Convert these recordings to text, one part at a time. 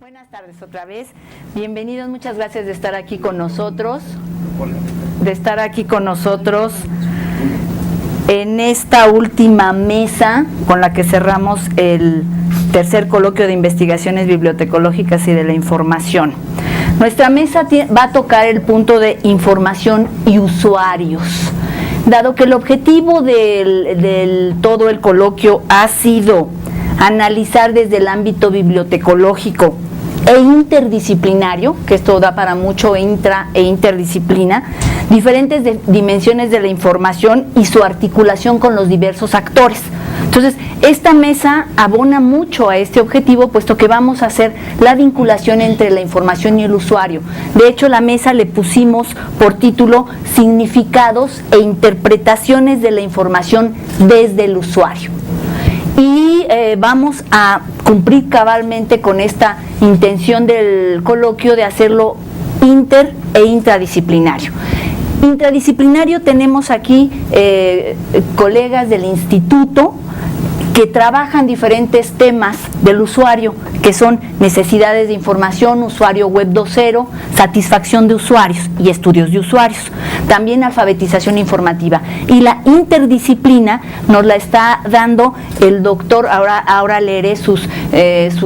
Buenas tardes otra vez, bienvenidos, muchas gracias de estar aquí con nosotros, en esta última mesa con la que cerramos el tercer coloquio de investigaciones bibliotecológicas y de la información. Nuestra mesa va a tocar el punto de información y usuarios. Dado que el objetivo del todo el coloquio ha sido analizar desde el ámbito bibliotecológico e interdisciplinario, que esto da para mucho intra e interdisciplina, diferentes dimensiones de la información y su articulación con los diversos actores. Entonces, esta mesa abona mucho a este objetivo, puesto que vamos a hacer la vinculación entre la información y el usuario. De hecho, la mesa le pusimos por título Significados e interpretaciones de la información desde el usuario. Y vamos a cumplir cabalmente con esta intención del coloquio de hacerlo inter e intradisciplinario. Intradisciplinario tenemos aquí colegas del instituto que trabajan diferentes temas del usuario, que son necesidades de información, usuario web 2.0, satisfacción de usuarios y estudios de usuarios, también alfabetización informativa. Y la interdisciplina nos la está dando el doctor, ahora leeré sus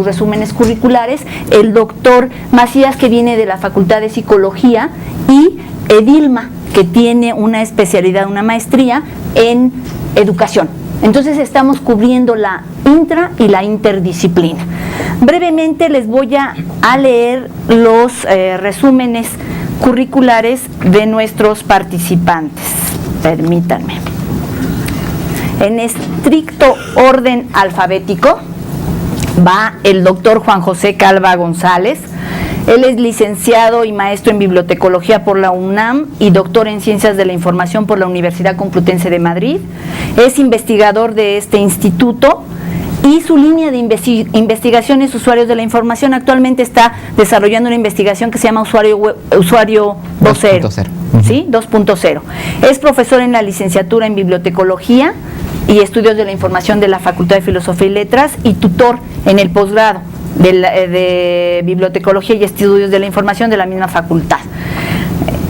resúmenes curriculares, el doctor Macías, que viene de la Facultad de Psicología, y Edilma, que tiene una especialidad, una maestría en educación. Entonces estamos cubriendo la intra y la interdisciplina. Brevemente les voy a leer los resúmenes curriculares de nuestros participantes. Permítanme. En estricto orden alfabético va el doctor Juan José Calva González. Él es licenciado y maestro en bibliotecología por la UNAM y doctor en ciencias de la información por la Universidad Complutense de Madrid. Es investigador de este instituto y su línea de investigación es usuarios de la información. Actualmente está desarrollando una investigación que se llama usuario 2.0. ¿Sí? 2.0. Es profesor en la licenciatura en bibliotecología y estudios de la información de la Facultad de Filosofía y Letras y tutor en el posgrado de bibliotecología y estudios de la información de la misma facultad.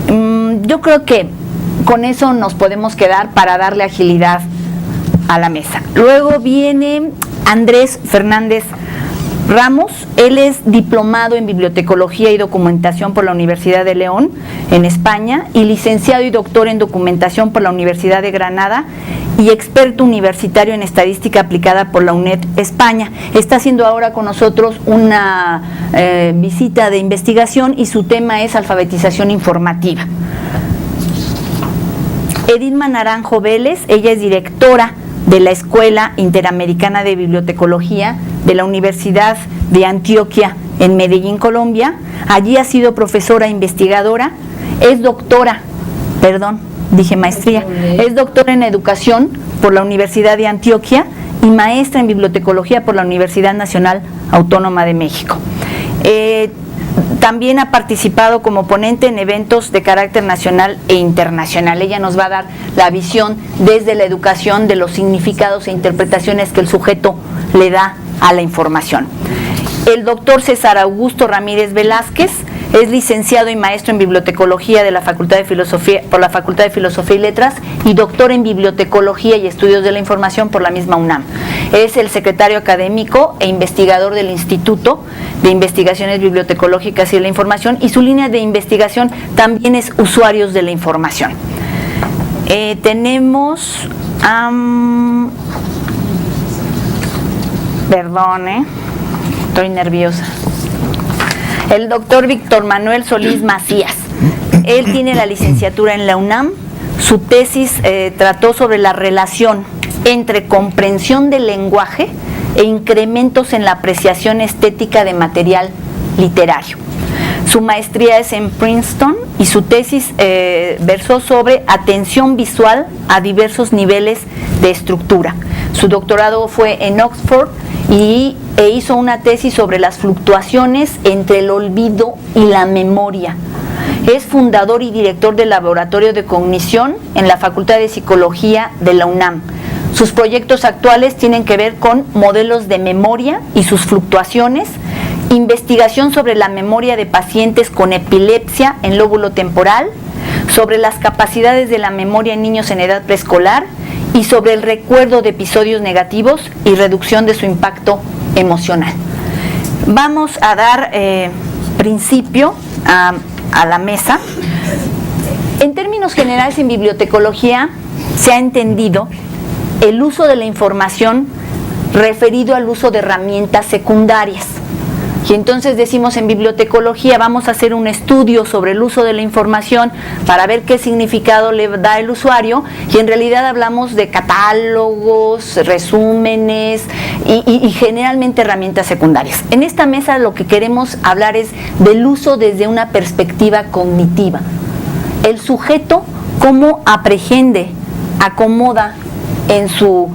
Yo creo que con eso nos podemos quedar para darle agilidad a la mesa. Luego viene Andrés Fernández Ramos. Él es diplomado en bibliotecología y documentación por la Universidad de León en España y licenciado y doctor en documentación por la Universidad de Granada y experto universitario en estadística aplicada por la UNED España. Está haciendo ahora con nosotros una visita de investigación y su tema es alfabetización informativa. Edilma Naranjo Vélez, ella es directora de la Escuela Interamericana de Bibliotecología de la Universidad de Antioquia en Medellín, Colombia. Allí ha sido profesora investigadora, es doctora, es doctora en educación por la Universidad de Antioquia y maestra en bibliotecología por la Universidad Nacional Autónoma de México. También ha participado como ponente en eventos de carácter nacional e internacional. Ella nos va a dar la visión desde la educación de los significados e interpretaciones que el sujeto le da a la información. El doctor César Augusto Ramírez Velázquez es licenciado y maestro en bibliotecología de la Facultad de Filosofía, por la Facultad de Filosofía y Letras y doctor en bibliotecología y estudios de la información por la misma UNAM. Es el secretario académico e investigador del Instituto de Investigaciones Bibliotecológicas y de la Información y su línea de investigación también es usuarios de la información. Tenemos estoy nerviosa. El doctor Víctor Manuel Solís Macías. Él tiene la licenciatura en la UNAM. Su tesis trató sobre la relación entre comprensión del lenguaje e incrementos en la apreciación estética de material literario. Su maestría es en Princeton y su tesis versó sobre atención visual a diversos niveles de estructura. Su doctorado fue en Oxford e hizo una tesis sobre las fluctuaciones entre el olvido y la memoria. Es fundador y director del Laboratorio de Cognición en la Facultad de Psicología de la UNAM. Sus proyectos actuales tienen que ver con modelos de memoria y sus fluctuaciones investigación sobre la memoria de pacientes con epilepsia en lóbulo temporal, sobre las capacidades de la memoria en niños en edad preescolar y sobre el recuerdo de episodios negativos y reducción de su impacto emocional. Vamos a dar principio a la mesa. En términos generales, en bibliotecología se ha entendido el uso de la información referido al uso de herramientas secundarias. Y entonces decimos en bibliotecología vamos a hacer un estudio sobre el uso de la información para ver qué significado le da el usuario, y en realidad hablamos de catálogos, resúmenes y generalmente herramientas secundarias. En esta mesa lo que queremos hablar es del uso desde una perspectiva cognitiva. El sujeto, cómo aprehende, acomoda en su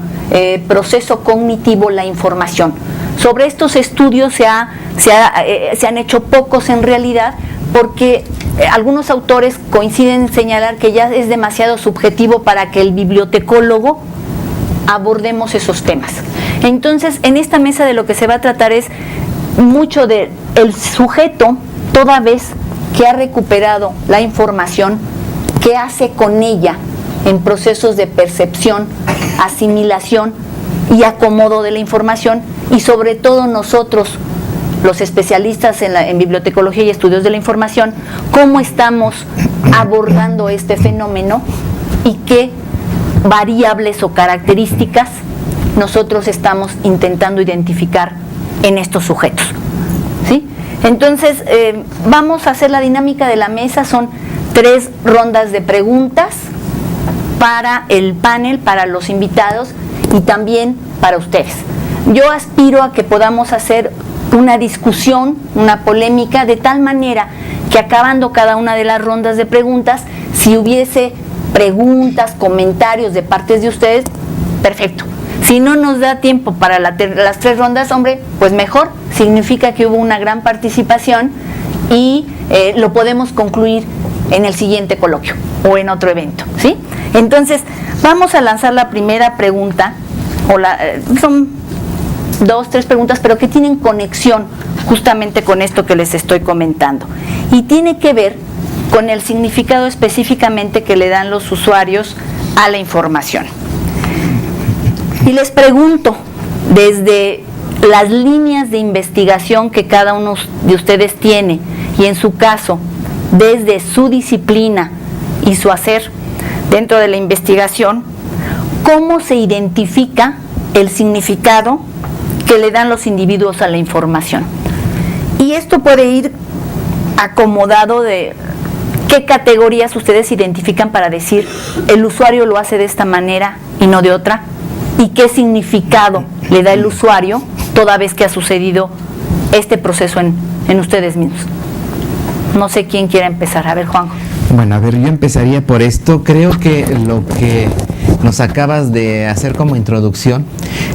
proceso cognitivo la información. Sobre estos estudios se han hecho pocos en realidad, porque algunos autores coinciden en señalar que ya es demasiado subjetivo para que el bibliotecólogo abordemos esos temas. Entonces, en esta mesa de lo que se va a tratar es mucho del sujeto, toda vez que ha recuperado la información, qué hace con ella en procesos de percepción, asimilación y acomodo de la información, y sobre todo nosotros, los especialistas en bibliotecología y estudios de la información, cómo estamos abordando este fenómeno y qué variables o características nosotros estamos intentando identificar en estos sujetos, ¿sí? Entonces, vamos a hacer la dinámica de la mesa. Son 3 rondas de preguntas para el panel, para los invitados y también para ustedes. Yo aspiro a que podamos hacer una discusión, una polémica, de tal manera que acabando cada una de las rondas de preguntas, si hubiese preguntas, comentarios de partes de ustedes, perfecto. Si no nos da tiempo para las 3 rondas, hombre, pues mejor, significa que hubo una gran participación y lo podemos concluir en el siguiente coloquio o en otro evento, ¿sí? Entonces, vamos a lanzar la primera pregunta, son 2, 3 preguntas, pero que tienen conexión justamente con esto que les estoy comentando. Y tiene que ver con el significado específicamente que le dan los usuarios a la información. Y les pregunto, desde las líneas de investigación que cada uno de ustedes tiene, y en su caso, desde su disciplina y su hacer dentro de la investigación, ¿cómo se identifica el significado que le dan los individuos a la información? Y esto puede ir acomodado de qué categorías ustedes identifican para decir el usuario lo hace de esta manera y no de otra, y qué significado le da el usuario toda vez que ha sucedido este proceso en ustedes mismos. No sé quién quiera empezar. A ver, Juanjo. Bueno, a ver, yo empezaría por esto. Creo que lo que nos acabas de hacer como introducción,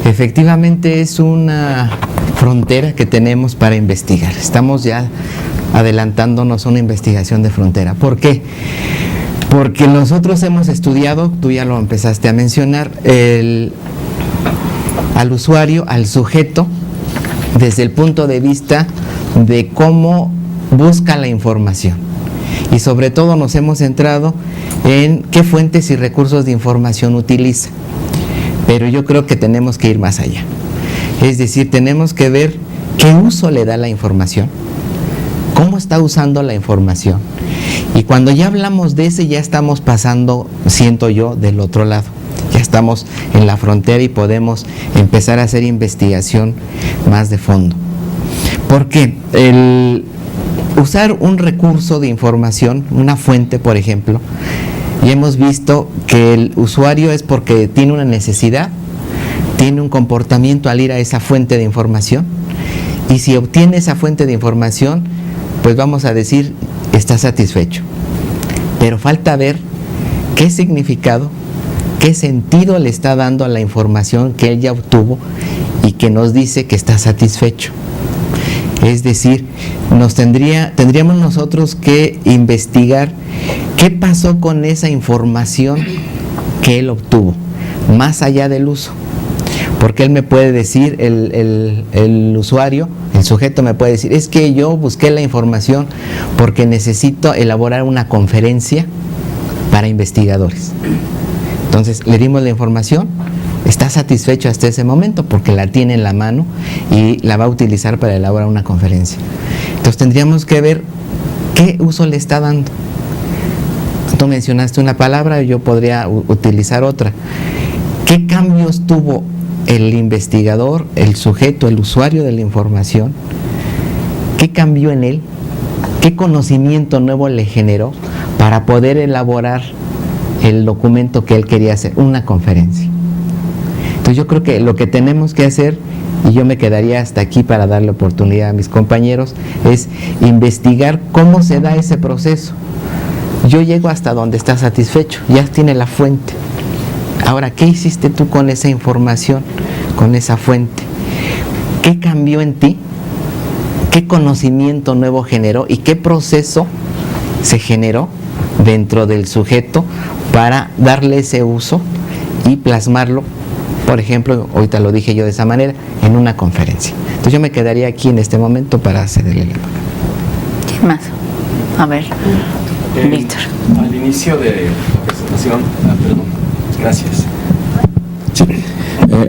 efectivamente es una frontera que tenemos para investigar. Estamos ya adelantándonos a una investigación de frontera. ¿Por qué? Porque nosotros hemos estudiado, tú ya lo empezaste a mencionar, al usuario, al sujeto, desde el punto de vista de cómo busca la información. Y sobre todo nos hemos centrado en qué fuentes y recursos de información utiliza. Pero yo creo que tenemos que ir más allá. Es decir, tenemos que ver qué uso le da la información, cómo está usando la información. Y cuando ya hablamos de ese, ya estamos pasando, siento yo, del otro lado. Ya estamos en la frontera y podemos empezar a hacer investigación más de fondo. Porque el usar un recurso de información, una fuente, por ejemplo, y hemos visto que el usuario es porque tiene una necesidad, tiene un comportamiento al ir a esa fuente de información, y si obtiene esa fuente de información, pues vamos a decir, está satisfecho. Pero falta ver qué significado, qué sentido le está dando a la información que él ya obtuvo y que nos dice que está satisfecho. Es decir, tendríamos nosotros que investigar qué pasó con esa información que él obtuvo, más allá del uso. Porque él me puede decir, el usuario, el sujeto me puede decir, es que yo busqué la información porque necesito elaborar una conferencia para investigadores. Entonces le dimos la información, está satisfecho hasta ese momento porque la tiene en la mano y la va a utilizar para elaborar una conferencia. Entonces tendríamos que ver qué uso le está dando. Tú mencionaste una palabra, yo podría utilizar otra. ¿Qué cambios tuvo el investigador, el sujeto, el usuario de la información? ¿Qué cambió en él? ¿Qué conocimiento nuevo le generó para poder elaborar el documento que él quería hacer, una conferencia? Entonces yo creo que lo que tenemos que hacer, y yo me quedaría hasta aquí para darle oportunidad a mis compañeros, es investigar cómo se da ese proceso. Yo llego hasta donde está satisfecho, ya tiene la fuente. Ahora, ¿qué hiciste tú con esa información, con esa fuente? ¿Qué cambió en ti? ¿Qué conocimiento nuevo generó? ¿Y qué proceso se generó dentro del sujeto para darle ese uso y plasmarlo, por ejemplo, ahorita lo dije yo de esa manera, en una conferencia? Entonces yo me quedaría aquí en este momento para cederle la palabra. ¿Quién más? A ver, Víctor. Al inicio de la presentación, perdón, gracias. Sí.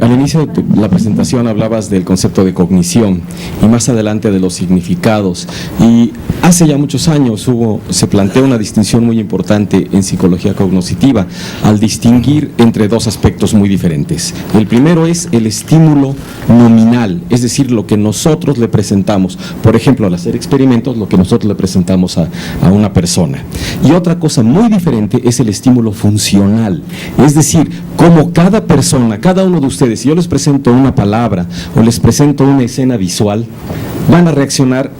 Al inicio de la presentación hablabas del concepto de cognición y más adelante de los significados, y hace ya muchos años se planteó una distinción muy importante en psicología cognitiva al distinguir entre dos aspectos muy diferentes. El primero es el estímulo nominal, es decir, lo que nosotros le presentamos, por ejemplo, al hacer experimentos, lo que nosotros le presentamos a una persona. Y otra cosa muy diferente es el estímulo funcional, es decir, cómo cada persona, cada uno de ustedes, si yo les presento una palabra o les presento una escena visual, van a reaccionar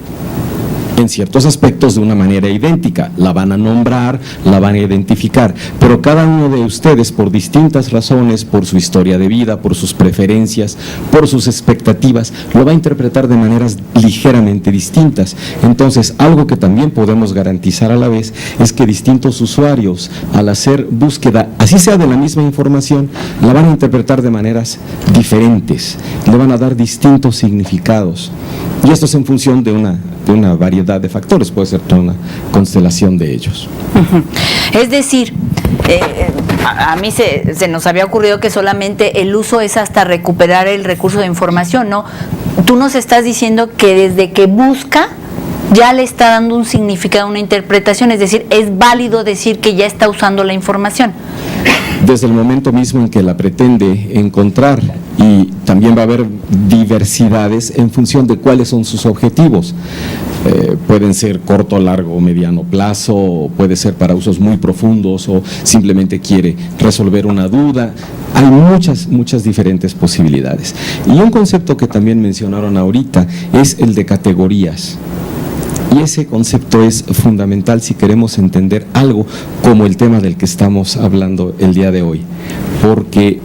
en ciertos aspectos de una manera idéntica, la van a nombrar, la van a identificar, pero cada uno de ustedes, por distintas razones, por su historia de vida, por sus preferencias, por sus expectativas, lo va a interpretar de maneras ligeramente distintas. Entonces, algo que también podemos garantizar a la vez es que distintos usuarios, al hacer búsqueda, así sea de la misma información, la van a interpretar de maneras diferentes, le van a dar distintos significados, y esto es en función de una variedad de factores, puede ser toda una constelación de ellos. Es decir, a mí se nos había ocurrido que solamente el uso es hasta recuperar el recurso de información, ¿no? Tú nos estás diciendo que desde que busca ya le está dando un significado, una interpretación, es decir, es válido decir que ya está usando la información. Desde el momento mismo en que la pretende encontrar, y también va a haber diversidades en función de cuáles son sus objetivos. Pueden ser corto, largo, mediano plazo, puede ser para usos muy profundos o simplemente quiere resolver una duda. Hay muchas diferentes posibilidades. Y un concepto que también mencionaron ahorita es el de categorías. Y ese concepto es fundamental si queremos entender algo como el tema del que estamos hablando el día de hoy, porque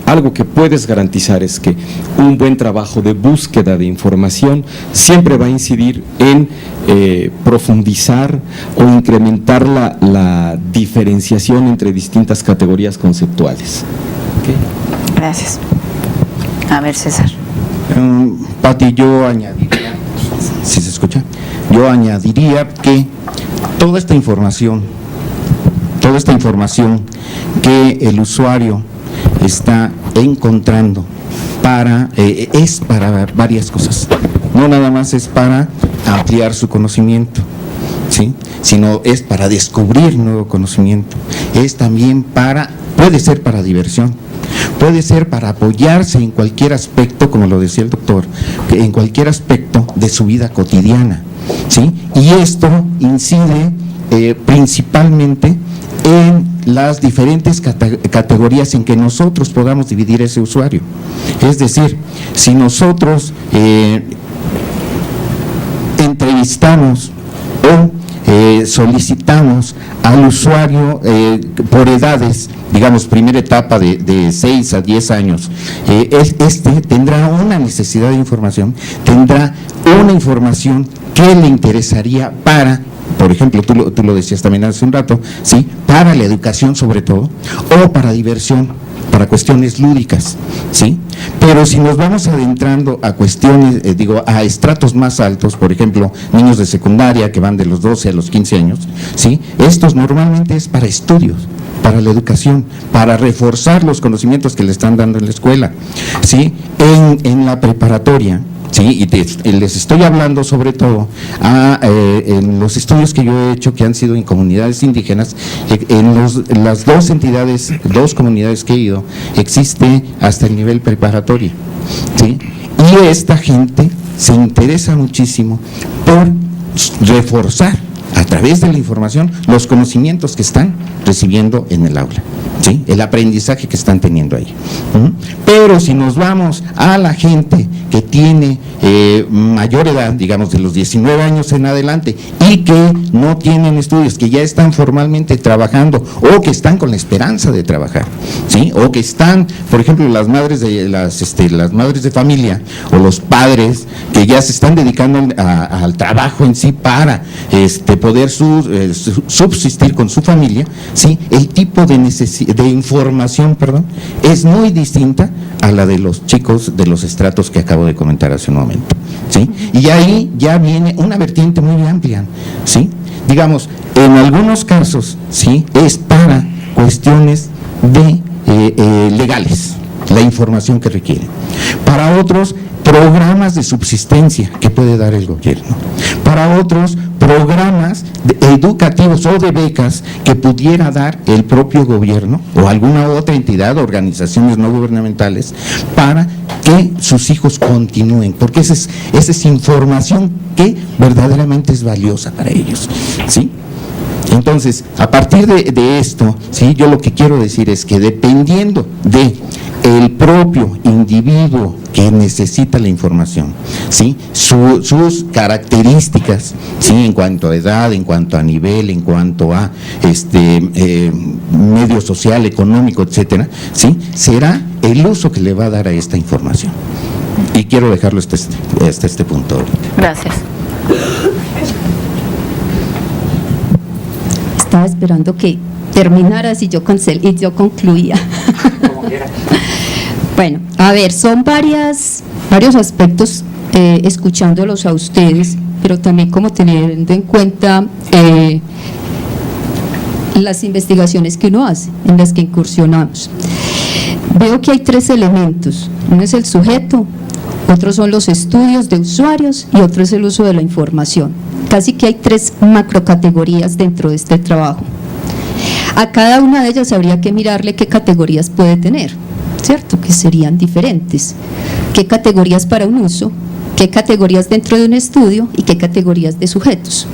algo que puedes garantizar es que un buen trabajo de búsqueda de información siempre va a incidir en profundizar o incrementar la diferenciación entre distintas categorías conceptuales. ¿Okay? Gracias. A ver, César. Pati, yo añadiría, ¿sí se escucha? Yo añadiría que toda esta información que el usuario está encontrando es para varias cosas. No nada más es para ampliar su conocimiento, ¿sí? Sino es para descubrir nuevo conocimiento. Es también puede ser para diversión. Puede ser para apoyarse en cualquier aspecto, como lo decía el doctor, en cualquier aspecto de su vida cotidiana, ¿sí? Y esto incide principalmente en las diferentes categorías en que nosotros podamos dividir ese usuario. Es decir, si nosotros entrevistamos o solicitamos al usuario por edades, digamos, primera etapa de 6 a 10 años, tendrá una necesidad de información, tendrá una información que le interesaría para, por ejemplo, tú lo decías también hace un rato, ¿sí? Para la educación sobre todo, o para diversión, para cuestiones lúdicas, ¿sí? Pero si nos vamos adentrando a cuestiones, a estratos más altos, por ejemplo, niños de secundaria que van de los 12 a los 15 años, ¿sí? Estos normalmente es para estudios, para la educación, para reforzar los conocimientos que le están dando en la escuela, ¿sí? En la preparatoria, sí, y les estoy hablando sobre todo en los estudios que yo he hecho que han sido en comunidades indígenas, en las dos comunidades que he ido, existe hasta el nivel preparatorio, ¿sí? Y esta gente se interesa muchísimo por reforzar a través de la información los conocimientos que están recibiendo en el aula, ¿sí? El aprendizaje que están teniendo ahí. Pero si nos vamos a la gente que tiene mayor edad, digamos de los 19 años en adelante, y que no tienen estudios, que ya están formalmente trabajando o que están con la esperanza de trabajar, ¿sí? O que están, por ejemplo, las madres de familia o los padres que ya se están dedicando al trabajo en sí para poder subsistir con su familia, ¿sí? El tipo de información, es muy distinta a la de los chicos de los estratos que acabo de comentar hace un momento, ¿sí? Y ahí ya viene una vertiente muy amplia, ¿sí? Digamos, en algunos casos, ¿sí? Es para cuestiones legales, la información que requieren. Para otros, programas de subsistencia que puede dar el gobierno. Para otros, programas educativos o de becas que pudiera dar el propio gobierno o alguna otra entidad, organizaciones no gubernamentales, para que sus hijos continúen, porque esa es información que verdaderamente es valiosa para ellos, ¿sí? Entonces, a partir de esto, ¿sí? Yo lo que quiero decir es que dependiendo de el propio individuo que necesita la información, ¿sí? Sus características, ¿sí? En cuanto a edad, en cuanto a nivel, en cuanto a medio social, económico, etcétera, ¿sí? Será el uso que le va a dar a esta información. Y quiero dejarlo hasta este punto. Gracias. Estaba esperando que terminaras y yo concluía. Bueno, a ver, son varios aspectos, escuchándolos a ustedes, pero también como teniendo en cuenta las investigaciones que uno hace, en las que incursionamos. Veo que hay 3 elementos: uno es el sujeto, otros son los estudios de usuarios y otro es el uso de la información. Casi que hay 3 macrocategorías dentro de este trabajo. A cada una de ellas habría que mirarle qué categorías puede tener, ¿cierto? Que serían diferentes. ¿Qué categorías para un uso? ¿Qué categorías dentro de un estudio? ¿Y qué categorías de sujetos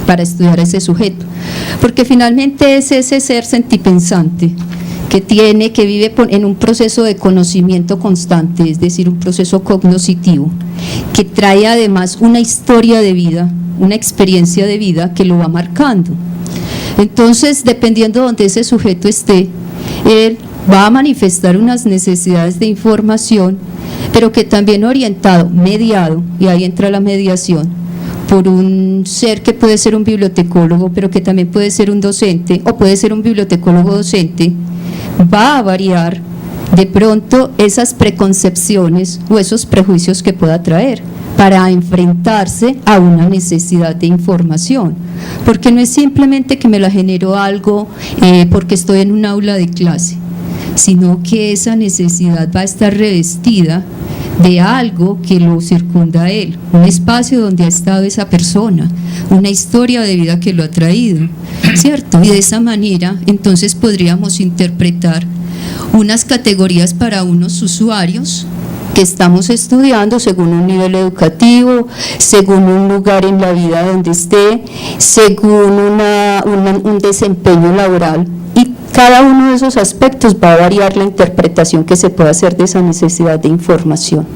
para estudiar ese sujeto? Porque finalmente es ese ser sentipensante que vive en un proceso de conocimiento constante, es decir, un proceso cognoscitivo, que trae además una historia de vida, una experiencia de vida que lo va marcando. Entonces, dependiendo de donde ese sujeto esté, él va a manifestar unas necesidades de información, pero que también orientado, mediado, y ahí entra la mediación, por un ser que puede ser un bibliotecólogo, pero que también puede ser un docente, o puede ser un bibliotecólogo docente, va a variar de pronto esas preconcepciones o esos prejuicios que pueda traer para enfrentarse a una necesidad de información, porque no es simplemente que me la genero algo porque estoy en un aula de clase, sino que esa necesidad va a estar revestida de algo que lo circunda a él, un espacio donde ha estado esa persona, una historia de vida que lo ha traído, ¿cierto? Y de esa manera entonces podríamos interpretar unas categorías para unos usuarios que estamos estudiando según un nivel educativo, según un lugar en la vida donde esté, según un desempeño laboral, y cada uno de esos aspectos va a variar la interpretación que se puede hacer de esa necesidad de información.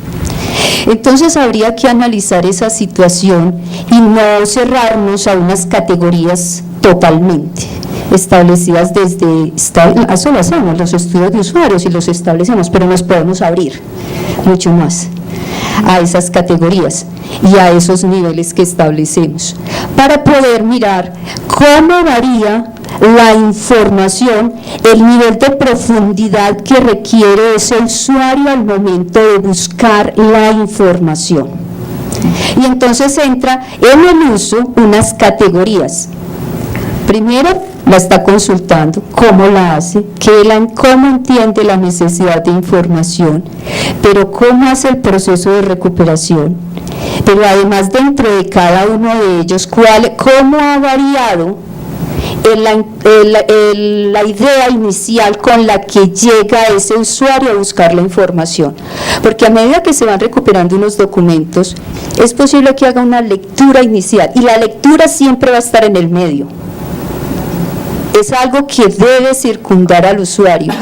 Entonces habría que analizar esa situación y no cerrarnos a unas categorías totalmente establecidas desde, eso lo hacemos, los estudios de usuarios y los establecemos, pero nos podemos abrir mucho más a esas categorías y a esos niveles que establecemos para poder mirar cómo varía la información, el nivel de profundidad que requiere ese usuario al momento de buscar la información. Y entonces entra en el uso unas categorías. Primero, la está consultando, cómo la hace, cómo entiende la necesidad de información, pero cómo hace el proceso de recuperación. Pero además dentro de cada uno de ellos, cómo ha variado la idea inicial con la que llega ese usuario a buscar la información. Porque a medida que se van recuperando unos documentos, es posible que haga una lectura inicial, y la lectura siempre va a estar en el medio. Es algo que debe circundar al usuario.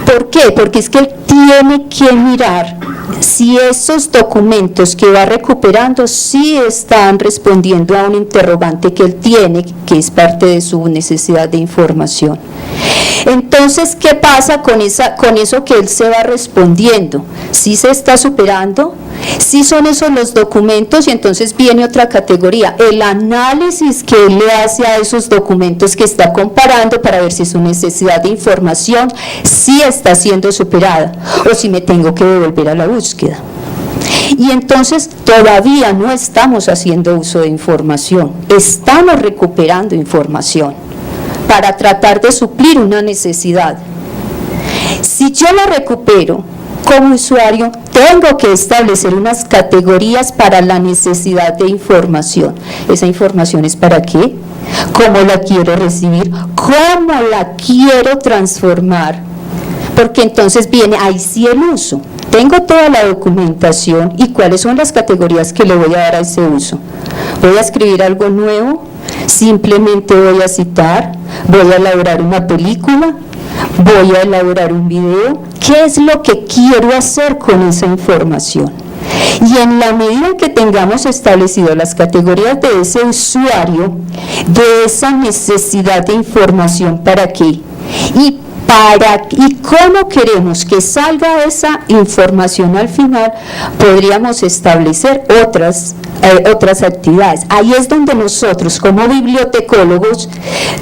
¿Por qué? Porque es que él tiene que mirar si esos documentos que va recuperando sí están respondiendo a un interrogante que él tiene, que es parte de su necesidad de información. Entonces, ¿qué pasa con eso que él se va respondiendo? ¿Sí se está superando? ¿Sí son esos los documentos? Y entonces viene otra categoría, el análisis que él le hace a esos documentos que está comparando para ver si su necesidad de información sí está siendo superada o si me tengo que devolver a la búsqueda. Y entonces todavía no estamos haciendo uso de información, estamos recuperando información para tratar de suplir una necesidad. Si yo la recupero como usuario, tengo que establecer unas categorías para la necesidad de información. ¿Esa información es para qué? ¿Cómo la quiero recibir? ¿Cómo la quiero transformar? Porque entonces viene ahí sí el uso. Tengo toda la documentación y cuáles son las categorías que le voy a dar a ese uso. ¿Voy a escribir algo nuevo? ¿Simplemente voy a citar? ¿Voy a elaborar una película? ¿Voy a elaborar un video? ¿Qué es lo que quiero hacer con esa información? Y en la medida que tengamos establecido las categorías de ese usuario, de esa necesidad de información, ¿para qué? Y cómo queremos que salga esa información al final, podríamos establecer otras actividades. Ahí es donde nosotros como bibliotecólogos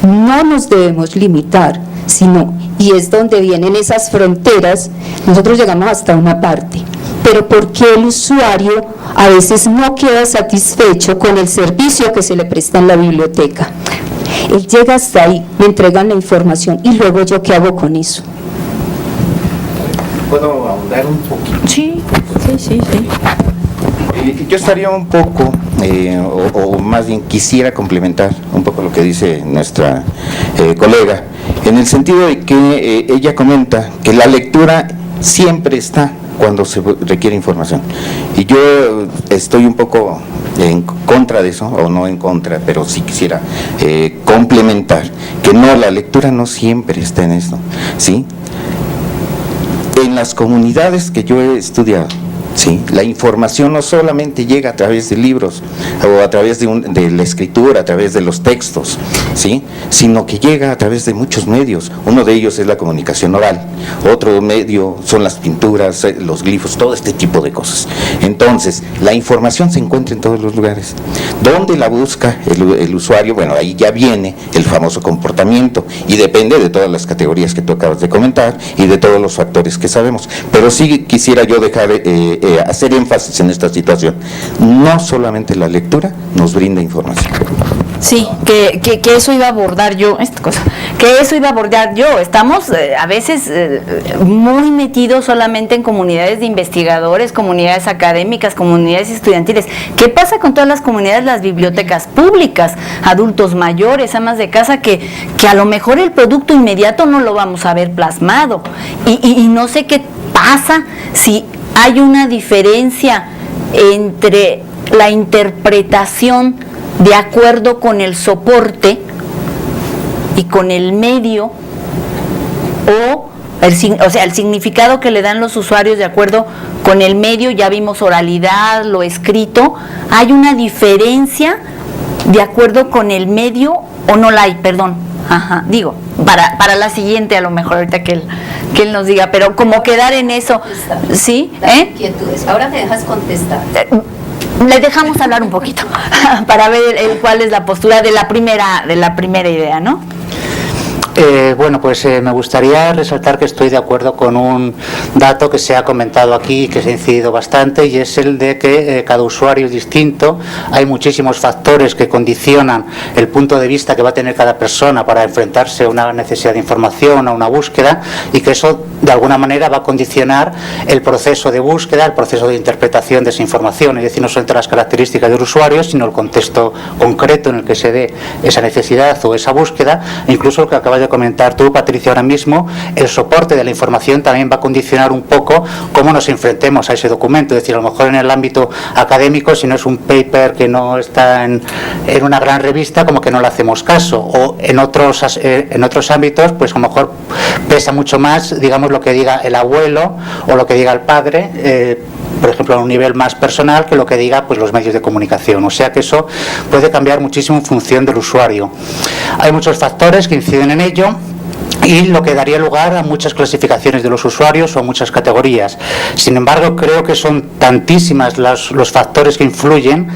no nos debemos limitar, y es donde vienen esas fronteras. Nosotros llegamos hasta una parte, pero ¿por qué el usuario a veces no queda satisfecho con el servicio que se le presta en la biblioteca? Él llega hasta ahí, me entregan la información, y luego ¿yo qué hago con eso? ¿Puedo ahondar un poquito? Sí. Yo estaría un poco, o más bien quisiera complementar un poco lo que dice nuestra colega, en el sentido de que ella comenta que la lectura siempre está cuando se requiere información. Y yo estoy un poco en contra de eso, o no en contra, pero sí quisiera complementar que no, la lectura no siempre está en esto, ¿sí? En las comunidades que yo he estudiado, ¿sí?, la información no solamente llega a través de libros o a través de la escritura, a través de los textos, ¿sí?, sino que llega a través de muchos medios. Uno de ellos es la comunicación oral, otro medio son las pinturas, los glifos, todo este tipo de cosas. Entonces, la información se encuentra en todos los lugares. ¿Dónde la busca el usuario? Bueno, ahí ya viene el famoso comportamiento, y depende de todas las categorías que tú acabas de comentar y de todos los factores que sabemos. Pero sí quisiera yo dejar hacer énfasis en esta situación. No solamente la lectura nos brinda información. Sí, que eso iba a abordar yo, Estamos a veces muy metidos solamente en comunidades de investigadores, comunidades académicas, comunidades estudiantiles. ¿Qué pasa con todas las comunidades, las bibliotecas públicas, adultos mayores, amas de casa, que a lo mejor el producto inmediato no lo vamos a ver plasmado? Y no sé qué pasa si hay una diferencia entre la interpretación de acuerdo con el soporte y con el medio, o el significado que le dan los usuarios de acuerdo con el medio. Ya vimos oralidad, lo escrito. ¿Hay una diferencia de acuerdo con el medio o no la hay? Perdón. Digo, para la siguiente a lo mejor ahorita que él nos diga, pero como quedar en eso, ¿sí? Inquietudes. Ahora me dejas contestar. Le dejamos hablar un poquito para ver cuál es la postura de la primera idea, ¿no? Bueno, pues me gustaría resaltar que estoy de acuerdo con un dato que se ha comentado aquí y que se ha incidido bastante, y es el de que cada usuario es distinto. Hay muchísimos factores que condicionan el punto de vista que va a tener cada persona para enfrentarse a una necesidad de información, a una búsqueda, y que eso de alguna manera va a condicionar el proceso de búsqueda, el proceso de interpretación de esa información. Es decir, no solamente las características del usuario, sino el contexto concreto en el que se dé esa necesidad o esa búsqueda. E incluso lo que acabas de comentar tú, Patricia, ahora mismo, el soporte de la información también va a condicionar un poco cómo nos enfrentemos a ese documento. Es decir, a lo mejor en el ámbito académico, si no es un paper que no está en una gran revista, como que no le hacemos caso, o en otros ámbitos, pues a lo mejor pesa mucho más, digamos, lo que diga el abuelo o lo que diga el padre, por ejemplo, a un nivel más personal, que lo que diga pues los medios de comunicación. O sea que eso puede cambiar muchísimo en función del usuario. Hay muchos factores que inciden en ello, y lo que daría lugar a muchas clasificaciones de los usuarios o muchas categorías. Sin embargo, creo que son tantísimas los factores que influyen,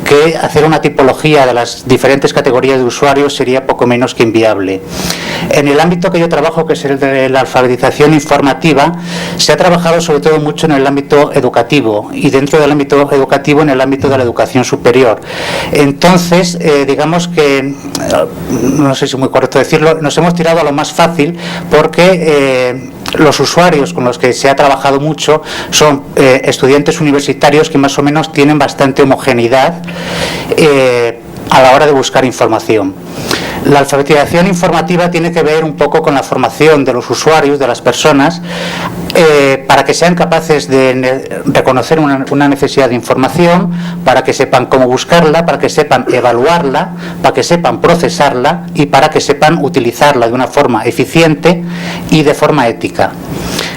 que hacer una tipología de las diferentes categorías de usuarios sería poco menos que inviable. En el ámbito que yo trabajo, que es el de la alfabetización informativa, se ha trabajado sobre todo mucho en el ámbito educativo, y dentro del ámbito educativo en el ámbito de la educación superior. Entonces, digamos que, no sé si es muy correcto decirlo, nos hemos tirado a lo más fácil, porque los usuarios con los que se ha trabajado mucho son estudiantes universitarios que más o menos tienen bastante homogeneidad a la hora de buscar información. La alfabetización informativa tiene que ver un poco con la formación de los usuarios, de las personas, para que sean capaces de reconocer una necesidad de información, para que sepan cómo buscarla, para que sepan evaluarla, para que sepan procesarla y para que sepan utilizarla de una forma eficiente y de forma ética.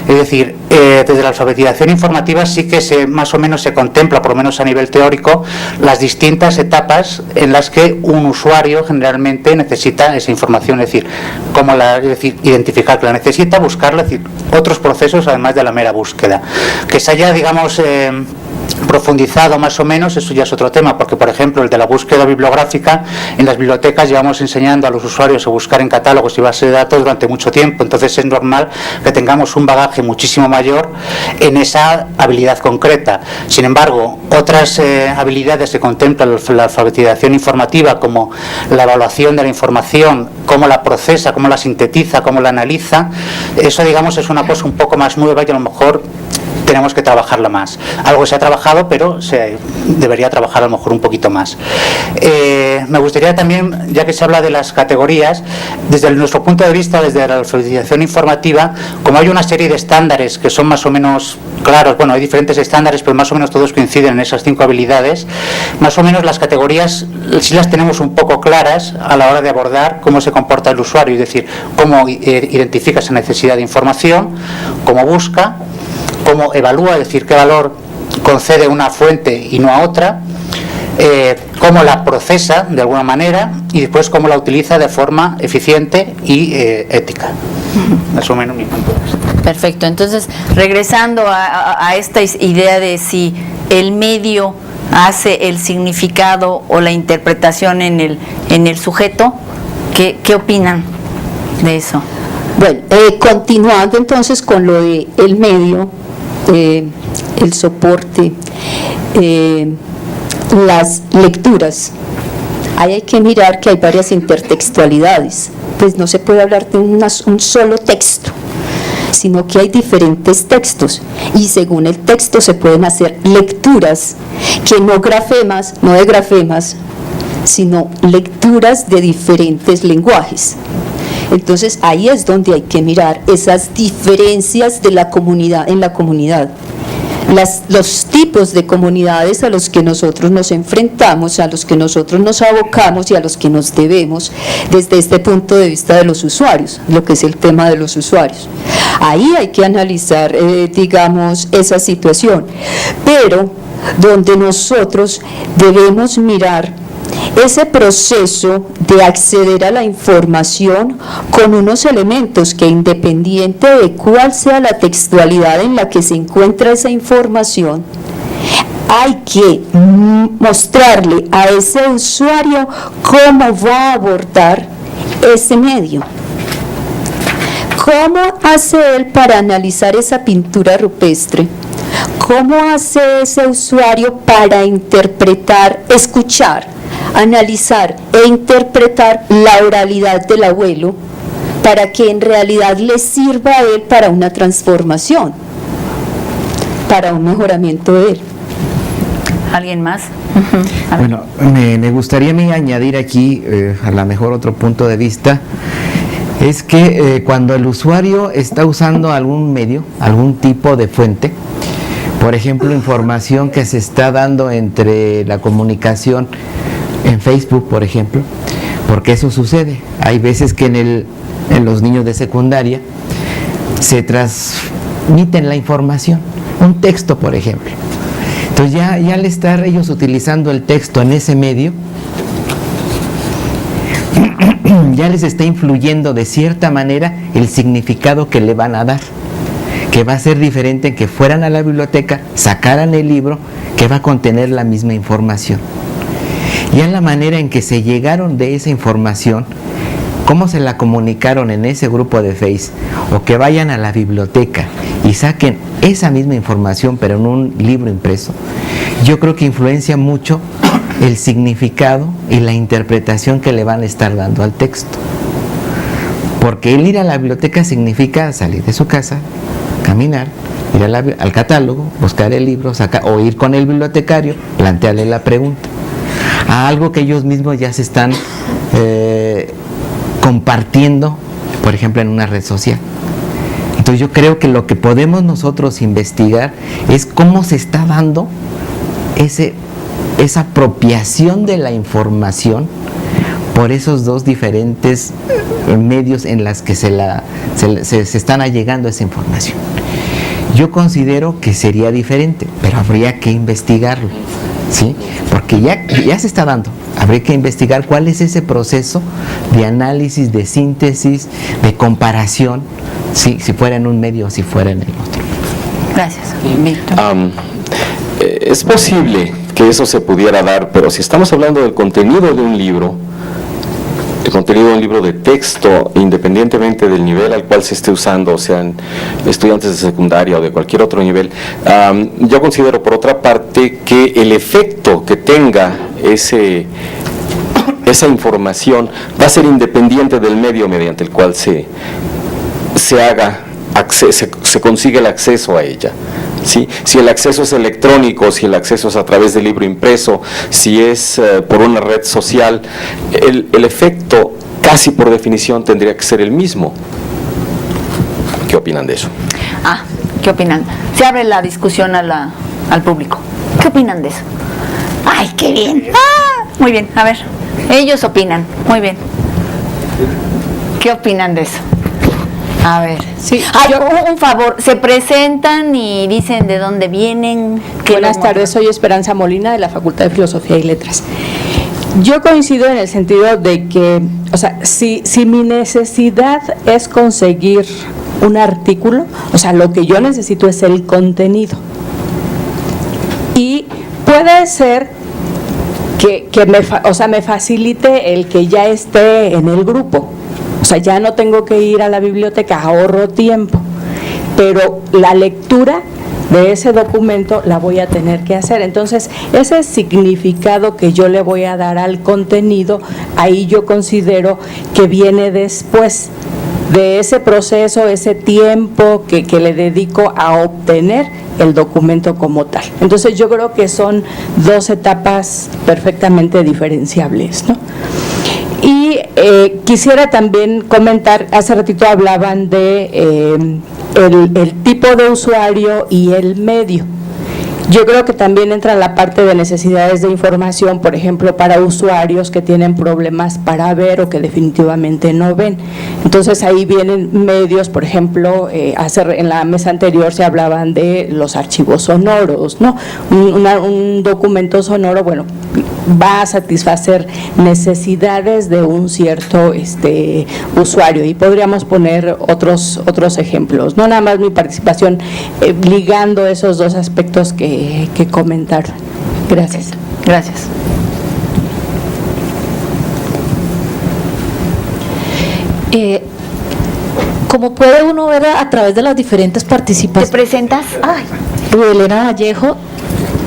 Es decir, desde la alfabetización informativa sí que más o menos se contempla, por lo menos a nivel teórico, las distintas etapas en las que un usuario generalmente necesita esa información, es decir, identificar que la necesita, buscarla, es decir, otros procesos además de la mera búsqueda. Que se haya, digamos, profundizado más o menos, eso ya es otro tema, porque por ejemplo el de la búsqueda bibliográfica, en las bibliotecas llevamos enseñando a los usuarios a buscar en catálogos y bases de datos durante mucho tiempo, entonces es normal que tengamos un bagaje muchísimo mayor en esa habilidad concreta. Sin embargo, otras habilidades que contempla la alfabetización informativa, como la evaluación de la información, cómo la procesa, cómo la sintetiza, cómo la analiza, eso, digamos, es una cosa un poco más nueva y a lo mejor tenemos que trabajarla más. Algo se ha trabajado, pero se debería trabajar a lo mejor un poquito más. Me gustaría también, ya que se habla de las categorías, desde nuestro punto de vista, desde la alfabetización informativa, como hay una serie de estándares que son más o menos claros, bueno, hay diferentes estándares, pero más o menos todos coinciden en esas 5 habilidades, más o menos las categorías sí las tenemos un poco claras a la hora de abordar cómo se comporta el usuario, es decir, cómo identifica esa necesidad de información, cómo busca, cómo evalúa, es decir, qué valor concede una fuente y no a otra, cómo la procesa de alguna manera y después cómo la utiliza de forma eficiente y ética. Más o menos mi punto de vista. Perfecto, entonces regresando a esta idea de si el medio hace el significado o la interpretación en el sujeto, ¿qué opinan de eso? Bueno, continuando entonces con lo de el medio, el soporte, las lecturas. Ahí hay que mirar que hay varias intertextualidades, pues no se puede hablar de un solo texto, sino que hay diferentes textos y según el texto se pueden hacer lecturas que no de grafemas, sino lecturas de diferentes lenguajes. Entonces ahí es donde hay que mirar esas diferencias de la comunidad, en la comunidad. Los tipos de comunidades a los que nosotros nos enfrentamos, a los que nosotros nos abocamos y a los que nos debemos desde este punto de vista de los usuarios, lo que es el tema de los usuarios. Ahí hay que analizar, digamos, esa situación, pero donde nosotros debemos mirar ese proceso de acceder a la información con unos elementos que, independiente de cuál sea la textualidad en la que se encuentra esa información, hay que mostrarle a ese usuario cómo va a abordar ese medio. ¿Cómo hace él para analizar esa pintura rupestre? ¿Cómo hace ese usuario para interpretar, escuchar, analizar e interpretar la oralidad del abuelo para que en realidad le sirva a él para una transformación, para un mejoramiento de él? ¿Alguien más? A ver. Bueno, me gustaría a mí añadir aquí, a lo mejor otro punto de vista, es que cuando el usuario está usando algún medio, algún tipo de fuente, por ejemplo, información que se está dando entre la comunicación en Facebook, por ejemplo, porque eso sucede. Hay veces que en los niños de secundaria se transmiten la información, un texto, por ejemplo. Entonces ya al estar ellos utilizando el texto en ese medio, ya les está influyendo de cierta manera el significado que le van a dar, que va a ser diferente en que fueran a la biblioteca, sacaran el libro, que va a contener la misma información. Ya la manera en que se llegaron de esa información, cómo se la comunicaron en ese grupo de Face, o que vayan a la biblioteca y saquen esa misma información pero en un libro impreso, yo creo que influencia mucho el significado y la interpretación que le van a estar dando al texto. Porque el ir a la biblioteca significa salir de su casa, caminar, ir al catálogo, buscar el libro, o ir con el bibliotecario, plantearle la pregunta, a algo que ellos mismos ya se están compartiendo, por ejemplo, en una red social. Entonces yo creo que lo que podemos nosotros investigar es cómo se está dando esa apropiación de la información por esos dos diferentes medios en las que se están allegando esa información. Yo considero que sería diferente, pero habría que investigarlo, ¿sí? Porque ya se está dando. Habría que investigar cuál es ese proceso de análisis, de síntesis, de comparación, ¿sí? Si fuera en un medio o si fuera en el otro. Gracias, Víctor. Es posible que eso se pudiera dar, pero si estamos hablando del contenido de un libro, el contenido de un libro de texto, independientemente del nivel al cual se esté usando, sean estudiantes de secundaria o de cualquier otro nivel, yo considero por otra parte que el efecto que tenga esa información va a ser independiente del medio mediante el cual se consigue el acceso a ella. ¿Sí? Si el acceso es electrónico, si el acceso es a través del libro impreso, si es por una red social, el efecto casi por definición tendría que ser el mismo. ¿Qué opinan de eso? ¿Qué opinan? Se abre la discusión al público. ¿Qué opinan de eso? ¡Ay, qué bien! Muy bien, a ver. Ellos opinan. Muy bien. ¿Qué opinan de eso? A ver, sí, un favor, se presentan y dicen de dónde vienen. Buenas tardes, soy Esperanza Molina de la Facultad de Filosofía y Letras. Yo coincido en el sentido de que, o sea, si mi necesidad es conseguir un artículo, o sea, lo que yo necesito es el contenido. Y puede ser que me facilite el que ya esté en el grupo. O sea, ya no tengo que ir a la biblioteca, ahorro tiempo, pero la lectura de ese documento la voy a tener que hacer. Entonces, ese significado que yo le voy a dar al contenido, ahí yo considero que viene después de ese proceso, ese tiempo que le dedico a obtener el documento como tal. Entonces, yo creo que son dos etapas perfectamente diferenciables, ¿no? Y quisiera también comentar, hace ratito hablaban de el tipo de usuario y el medio. Yo creo que también entra la parte de necesidades de información, por ejemplo, para usuarios que tienen problemas para ver o que definitivamente no ven. Entonces ahí vienen medios, por ejemplo, en la mesa anterior se hablaban de los archivos sonoros, ¿no? Un documento sonoro, bueno, va a satisfacer necesidades de un cierto usuario, y podríamos poner otros ejemplos, no nada más mi participación ligando esos dos aspectos que comentaron. Gracias. Gracias. como puede uno ver a través de las diferentes ¿Te participaciones. presentas? Ay, Rudelena Vallejo,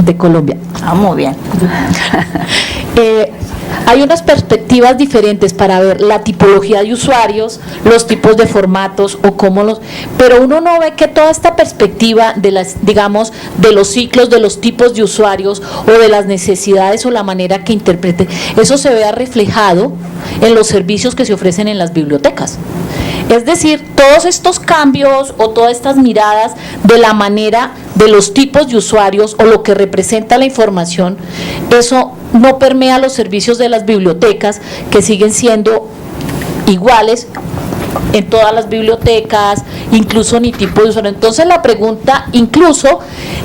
de Colombia. Ah, muy bien. Hay unas perspectivas diferentes para ver la tipología de usuarios, los tipos de formatos o cómo los... Pero uno no ve que toda esta perspectiva de las, digamos, de los ciclos, de los tipos de usuarios o de las necesidades o la manera que interprete, eso se vea reflejado en los servicios que se ofrecen en las bibliotecas. Es decir, todos estos cambios o todas estas miradas de la manera de los tipos de usuarios o lo que representa la información, eso no permea los servicios de las bibliotecas, que siguen siendo iguales en todas las bibliotecas, incluso ni tipo de usuario. Entonces la pregunta, incluso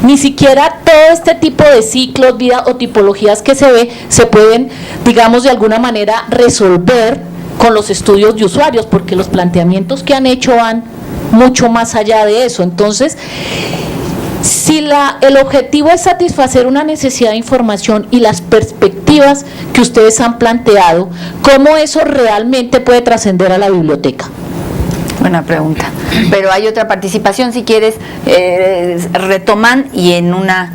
ni siquiera todo este tipo de ciclos, vida o tipologías que se ve, se pueden, digamos, de alguna manera resolver con los estudios de usuarios, porque los planteamientos que han hecho van mucho más allá de eso. Entonces, si el objetivo es satisfacer una necesidad de información y las perspectivas que ustedes han planteado, ¿cómo eso realmente puede trascender a la biblioteca? Buena pregunta. Pero hay otra participación, si quieres, retoman y en una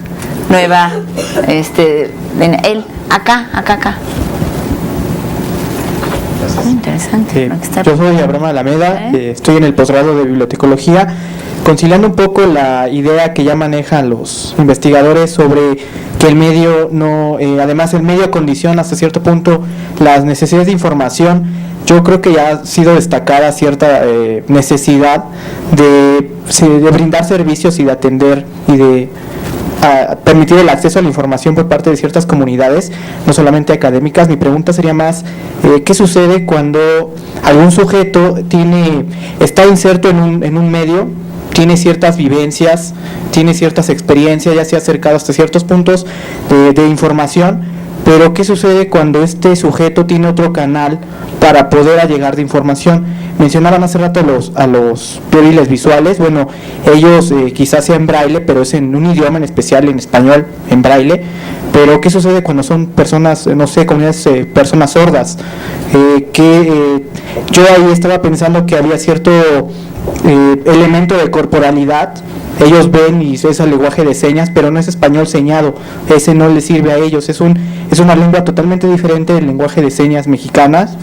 nueva, él, acá. Muy interesante. Yo soy Abraham Alameda, estoy en el posgrado de bibliotecología, conciliando un poco la idea que ya manejan los investigadores sobre que el medio no, además el medio condiciona hasta cierto punto las necesidades de información. Yo creo que ya ha sido destacada cierta necesidad de brindar servicios y de atender y de permitir el acceso a la información por parte de ciertas comunidades, no solamente académicas. Mi pregunta sería más, ¿qué sucede cuando algún sujeto está inserto en un medio, tiene ciertas vivencias, tiene ciertas experiencias, ya se ha acercado hasta ciertos puntos de información, pero qué sucede cuando este sujeto tiene otro canal para poder llegar de información? Mencionaban hace rato a los píriles visuales. Bueno, ellos quizás sea en braille, pero es en un idioma en especial, en español, en braille. Pero ¿qué sucede cuando son personas, no sé, comunidades, personas sordas? Yo ahí estaba pensando que había cierto elemento de corporalidad. Ellos ven y es el lenguaje de señas, pero no es español señado, ese no les sirve a ellos, es una lengua totalmente diferente del lenguaje de señas mexicanas.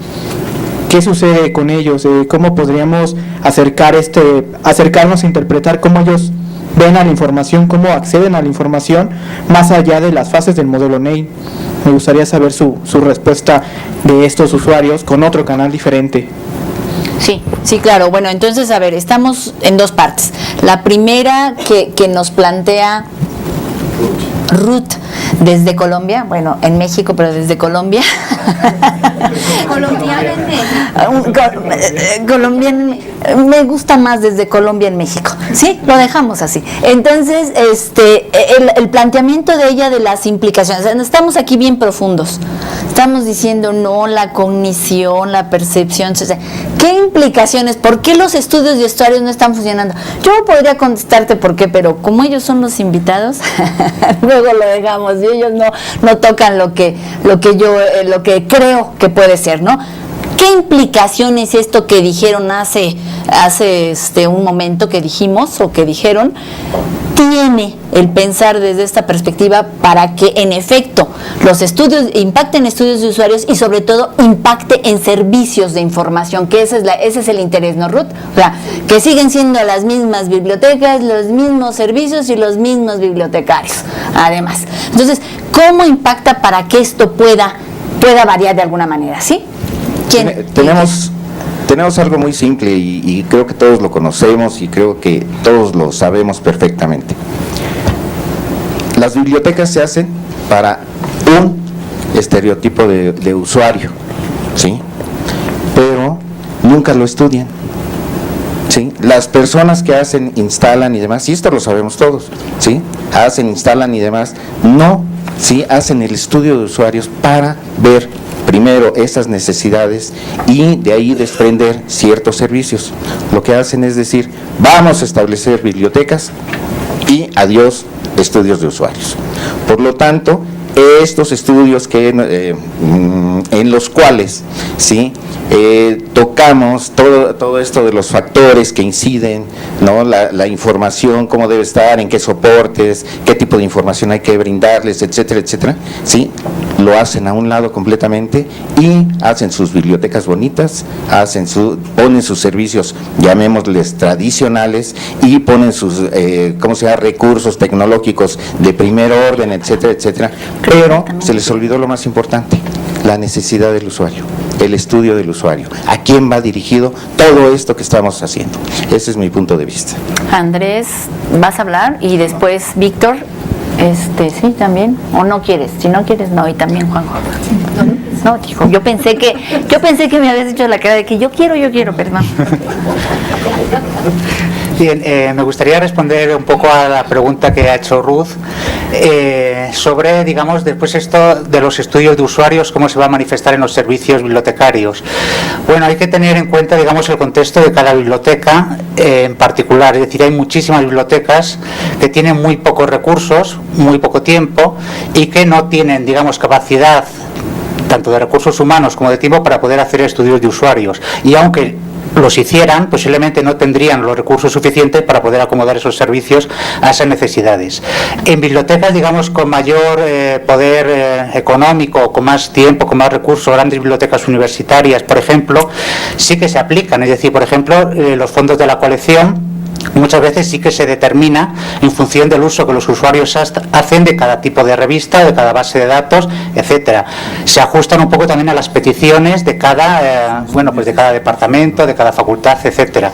¿Qué sucede con ellos? ¿Cómo podríamos acercarnos a interpretar cómo ellos ven a la información, cómo acceden a la información, más allá de las fases del modelo Neil? Me gustaría saber su respuesta de estos usuarios con otro canal diferente. Sí, claro. Bueno, entonces, a ver, estamos en dos partes. La primera que nos plantea Ruth desde Colombia, bueno, en México, pero desde Colombia. Colombiana, me gusta más desde Colombia en México. Sí, lo dejamos así. Entonces, el planteamiento de ella de las implicaciones, estamos aquí bien profundos. Estamos diciendo, no, la cognición, la percepción, ¿qué implicaciones? ¿Por qué los estudios de usuarios no están funcionando? Yo podría contestarte por qué, pero como ellos son los invitados, luego lo dejamos y ellos no tocan lo que creo que puede ser, ¿no? ¿Qué implicación es esto que dijeron hace un momento que dijimos o que dijeron? Tiene el pensar desde esta perspectiva para que en efecto los estudios impacten estudios de usuarios y sobre todo impacte en servicios de información, que ese es el interés, ¿no, Ruth? O sea, que siguen siendo las mismas bibliotecas, los mismos servicios y los mismos bibliotecarios, además. Entonces, ¿cómo impacta para que esto pueda variar de alguna manera, sí? Tenemos algo muy simple y creo que todos lo conocemos y creo que todos lo sabemos perfectamente. Las bibliotecas se hacen para un estereotipo de usuario, ¿sí? Pero nunca lo estudian, ¿sí? Las personas que instalan y demás, y esto lo sabemos todos, ¿sí? Instalan y demás, no, ¿sí? Hacen el estudio de usuarios para ver primero esas necesidades y de ahí desprender ciertos servicios. Lo que hacen es decir, vamos a establecer bibliotecas y adiós estudios de usuarios. Por lo tanto, estos estudios en los cuales, ¿sí?, tocamos todo esto de los factores que inciden, ¿no? La información, cómo debe estar, en qué soportes, qué tipo de información hay que brindarles, etcétera, etcétera. Sí, lo hacen a un lado completamente y hacen sus bibliotecas bonitas, ponen sus servicios, llamémosles tradicionales, y ponen sus recursos tecnológicos de primer orden, etcétera, etcétera. Pero se les olvidó lo más importante: la necesidad del usuario, el estudio del usuario, a quién va dirigido todo esto que estamos haciendo. Ese es mi punto de vista. Andrés, ¿vas a hablar? Y después Víctor, sí, también, o no quieres, si no quieres no, y también Juanjo. No, dijo, yo pensé que me habías hecho la cara de que yo quiero, perdón. Bien, me gustaría responder un poco a la pregunta que ha hecho Ruth sobre, digamos, después esto de los estudios de usuarios, cómo se va a manifestar en los servicios bibliotecarios. Bueno, hay que tener en cuenta, digamos, el contexto de cada biblioteca en particular. Es decir, hay muchísimas bibliotecas que tienen muy pocos recursos, muy poco tiempo, y que no tienen, digamos, capacidad tanto de recursos humanos como de tiempo para poder hacer estudios de usuarios. Y aunque los hicieran, posiblemente no tendrían los recursos suficientes para poder acomodar esos servicios a esas necesidades. En bibliotecas, digamos, con mayor poder económico, con más tiempo, con más recursos, grandes bibliotecas universitarias, por ejemplo, sí que se aplican. Es decir, por ejemplo, los fondos de la colección muchas veces sí que se determina en función del uso que los usuarios hacen de cada tipo de revista, de cada base de datos, etcétera. Se ajustan un poco también a las peticiones de cada de cada departamento, de cada facultad, etcétera.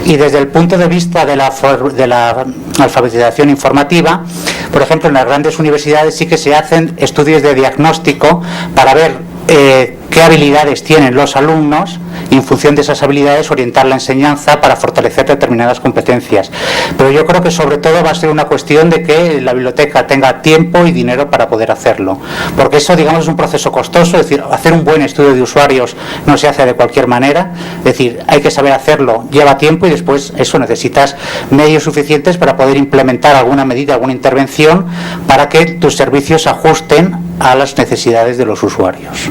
Y desde el punto de vista de la alfabetización informativa, por ejemplo, en las grandes universidades sí que se hacen estudios de diagnóstico para ver qué habilidades tienen los alumnos y en función de esas habilidades orientar la enseñanza para fortalecer determinadas competencias. Pero yo creo que sobre todo va a ser una cuestión de que la biblioteca tenga tiempo y dinero para poder hacerlo, porque eso, digamos, es un proceso costoso. Es decir, hacer un buen estudio de usuarios no se hace de cualquier manera. Es decir, hay que saber hacerlo, lleva tiempo, y después eso necesitas medios suficientes para poder implementar alguna medida, alguna intervención para que tus servicios se ajusten a las necesidades de los usuarios.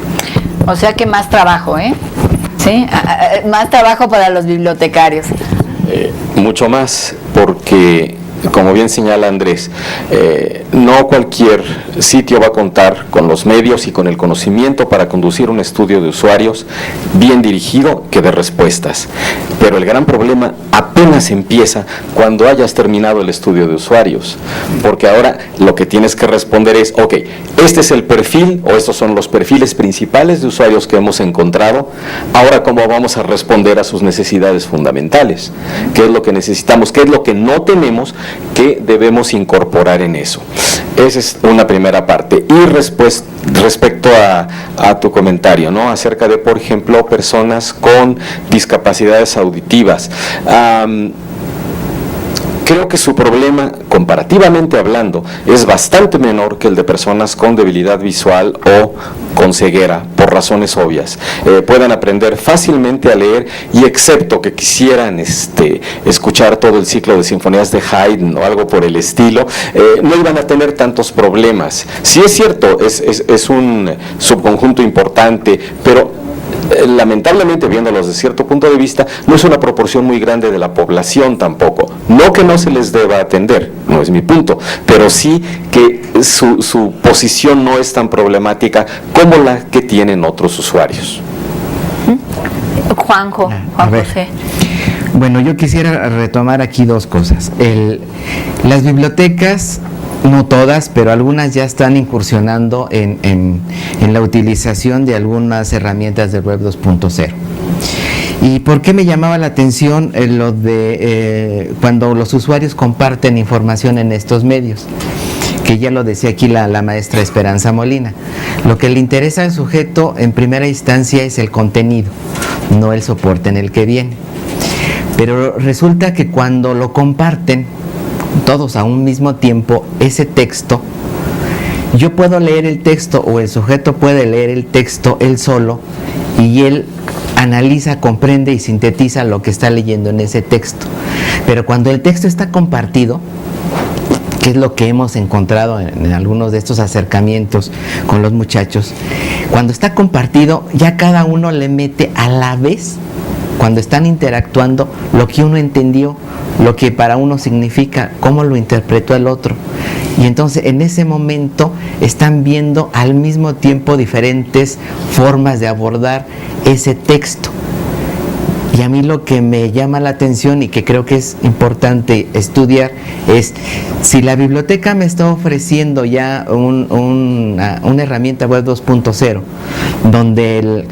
O sea que más trabajo, ¿sí? Más trabajo para los bibliotecarios. Mucho más, porque, como bien señala Andrés, no cualquier sitio va a contar con los medios y con el conocimiento para conducir un estudio de usuarios bien dirigido que dé respuestas. Pero el gran problema apenas empieza cuando hayas terminado el estudio de usuarios, porque ahora lo que tienes que responder es, ok, este es el perfil, o estos son los perfiles principales de usuarios que hemos encontrado, ahora cómo vamos a responder a sus necesidades fundamentales, qué es lo que necesitamos, qué es lo que no tenemos, que debemos incorporar en eso. Esa es una primera parte. Y respecto a tu comentario, ¿no?, acerca de, por ejemplo, personas con discapacidades auditivas, creo que su problema, comparativamente hablando, es bastante menor que el de personas con debilidad visual o con ceguera, por razones obvias. Pueden aprender fácilmente a leer, y excepto que quisieran escuchar todo el ciclo de sinfonías de Haydn o algo por el estilo, no iban a tener tantos problemas. Sí es cierto, es un subconjunto importante, pero lamentablemente, viéndolos desde cierto punto de vista, no es una proporción muy grande de la población tampoco. No que no se les deba atender, no es mi punto, pero sí que su posición no es tan problemática como la que tienen otros usuarios. Juan José. Bueno, yo quisiera retomar aquí dos cosas. Las bibliotecas, no todas, pero algunas ya están incursionando en la utilización de algunas herramientas del Web 2.0. ¿Y por qué me llamaba la atención lo de cuando los usuarios comparten información en estos medios? Que ya lo decía aquí la maestra Esperanza Molina. Lo que le interesa al sujeto en primera instancia es el contenido, no el soporte en el que viene. Pero resulta que cuando lo comparten todos a un mismo tiempo, ese texto, yo puedo leer el texto o el sujeto puede leer el texto él solo, y él analiza, comprende y sintetiza lo que está leyendo en ese texto. Pero cuando el texto está compartido, que es lo que hemos encontrado en algunos de estos acercamientos con los muchachos, cuando está compartido, ya cada uno le mete a la vez, cuando están interactuando, lo que uno entendió, lo que para uno significa, cómo lo interpretó el otro. Y entonces en ese momento están viendo al mismo tiempo diferentes formas de abordar ese texto. Y a mí lo que me llama la atención y que creo que es importante estudiar es si la biblioteca me está ofreciendo ya una herramienta web 2.0, donde el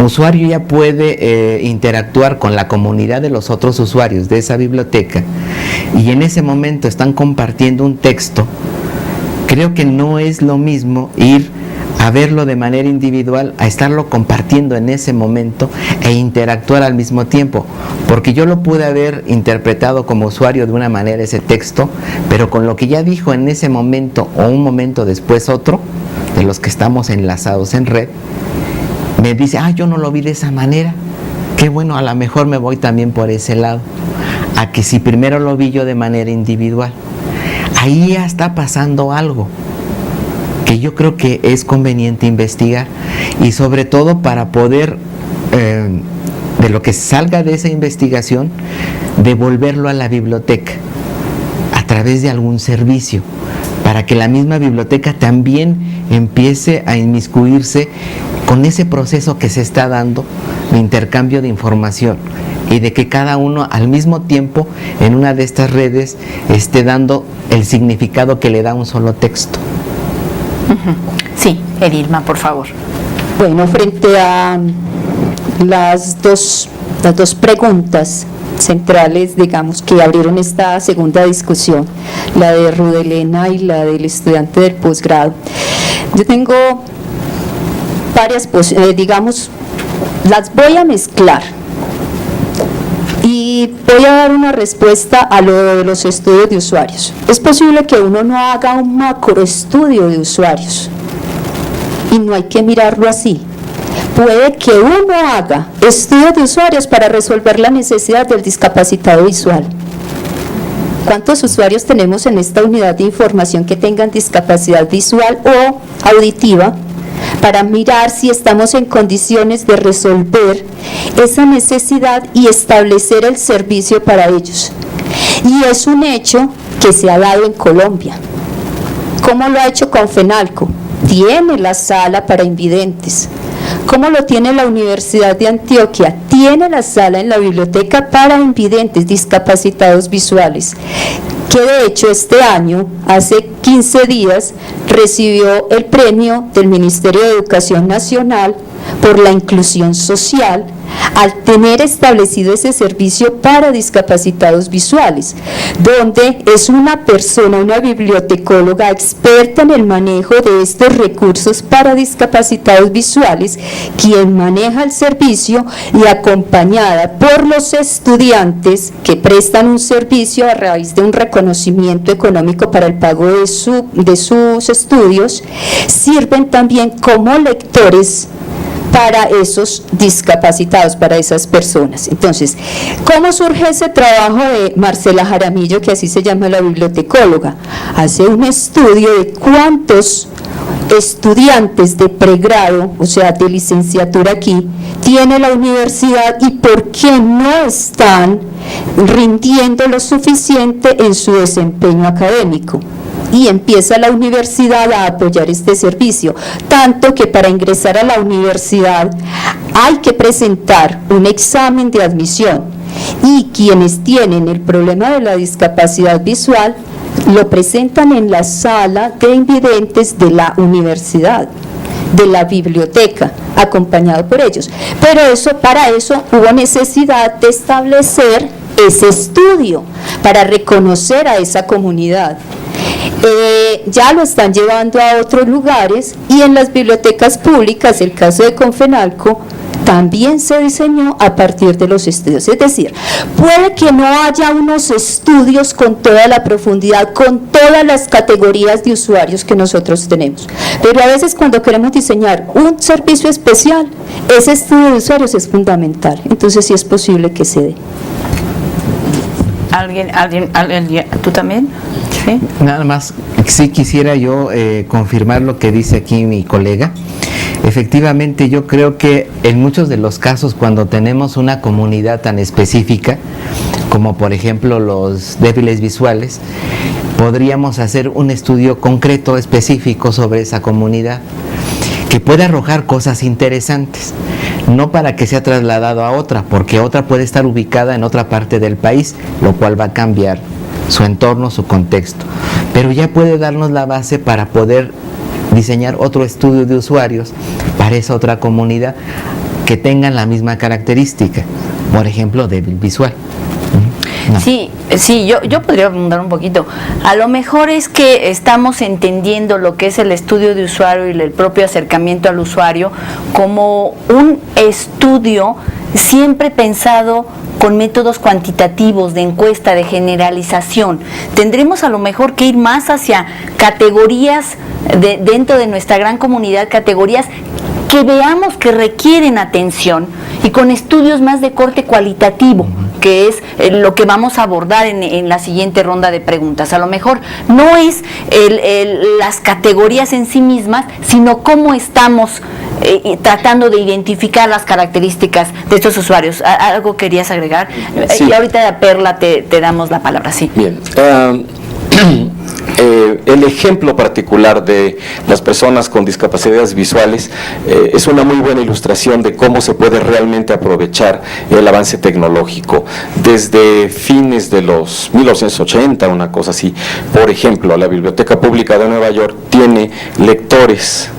usuario ya puede interactuar con la comunidad de los otros usuarios de esa biblioteca, y en ese momento están compartiendo un texto. Creo que no es lo mismo ir a verlo de manera individual, a estarlo compartiendo en ese momento e interactuar al mismo tiempo, porque yo lo pude haber interpretado como usuario de una manera ese texto, pero con lo que ya dijo en ese momento o un momento después otro, de los que estamos enlazados en red, me dice, yo no lo vi de esa manera, qué bueno, a lo mejor me voy también por ese lado, a que si primero lo vi yo de manera individual. Ahí ya está pasando algo que yo creo que es conveniente investigar, y sobre todo para poder, de lo que salga de esa investigación, devolverlo a la biblioteca a través de algún servicio, para que la misma biblioteca también empiece a inmiscuirse con ese proceso que se está dando de intercambio de información, y de que cada uno al mismo tiempo en una de estas redes esté dando el significado que le da un solo texto. Sí, Edilma, por favor. Bueno, frente a las dos preguntas centrales, digamos, que abrieron esta segunda discusión, la de Rudelena y la del estudiante del posgrado, yo tengo varias, digamos, las voy a mezclar y voy a dar una respuesta a lo de los estudios de usuarios. Es posible que uno no haga un macroestudio de usuarios, y no hay que mirarlo así. Puede que uno haga estudios de usuarios para resolver la necesidad del discapacitado visual. ¿Cuántos usuarios tenemos en esta unidad de información que tengan discapacidad visual o auditiva? Para mirar si estamos en condiciones de resolver esa necesidad y establecer el servicio para ellos. Y es un hecho que se ha dado en Colombia. ¿Cómo lo ha hecho Confenalco? Tiene la sala para invidentes. ¿Cómo lo tiene la Universidad de Antioquia? Tiene la sala en la biblioteca para invidentes, discapacitados visuales, que de hecho este año, hace 15 días, recibió el premio del Ministerio de Educación Nacional por la inclusión social, al tener establecido ese servicio para discapacitados visuales, donde es una persona, una bibliotecóloga experta en el manejo de estos recursos para discapacitados visuales, quien maneja el servicio, y acompañada por los estudiantes que prestan un servicio a raíz de un reconocimiento económico para el pago de sus estudios, sirven también como lectores para esos discapacitados, para esas personas. Entonces, ¿cómo surge ese trabajo de Marcela Jaramillo, que así se llama la bibliotecóloga? Hace un estudio de cuántos estudiantes de pregrado, o sea, de licenciatura aquí, tiene la universidad y por qué no están rindiendo lo suficiente en su desempeño académico. Y empieza la universidad a apoyar este servicio, tanto que para ingresar a la universidad hay que presentar un examen de admisión, y quienes tienen el problema de la discapacidad visual lo presentan en la sala de invidentes de la universidad, de la biblioteca, acompañado por ellos. Pero para eso hubo necesidad de establecer ese estudio para reconocer a esa comunidad. Ya lo están llevando a otros lugares, y en las bibliotecas públicas, el caso de Confenalco, también se diseñó a partir de los estudios. Es decir, puede que no haya unos estudios con toda la profundidad, con todas las categorías de usuarios que nosotros tenemos, pero a veces cuando queremos diseñar un servicio especial, ese estudio de usuarios es fundamental. Entonces sí es posible que se dé. ¿Alguien, tú también? ¿Sí? Nada más, sí quisiera yo confirmar lo que dice aquí mi colega. Efectivamente, yo creo que en muchos de los casos, cuando tenemos una comunidad tan específica, como por ejemplo los débiles visuales, podríamos hacer un estudio concreto, específico sobre esa comunidad, que puede arrojar cosas interesantes, no para que sea trasladado a otra, porque otra puede estar ubicada en otra parte del país, lo cual va a cambiar su entorno, su contexto, pero ya puede darnos la base para poder diseñar otro estudio de usuarios para esa otra comunidad que tengan la misma característica, por ejemplo, débil visual. No. Sí, yo podría preguntar un poquito. A lo mejor es que estamos entendiendo lo que es el estudio de usuario y el propio acercamiento al usuario como un estudio siempre pensado con métodos cuantitativos, de encuesta, de generalización. Tendremos a lo mejor que ir más hacia categorías dentro de nuestra gran comunidad, categorías que veamos que requieren atención y con estudios más de corte cualitativo, que es lo que vamos a abordar en la siguiente ronda de preguntas. A lo mejor no es las categorías en sí mismas, sino cómo estamos tratando de identificar las características de estos usuarios. ¿Algo querías agregar? Sí. Y ahorita, Perla, te damos la palabra. Sí. Bien. El ejemplo particular de las personas con discapacidades visuales es una muy buena ilustración de cómo se puede realmente aprovechar el avance tecnológico. Desde fines de los 1980, una cosa así, por ejemplo, la Biblioteca Pública de Nueva York tiene lectores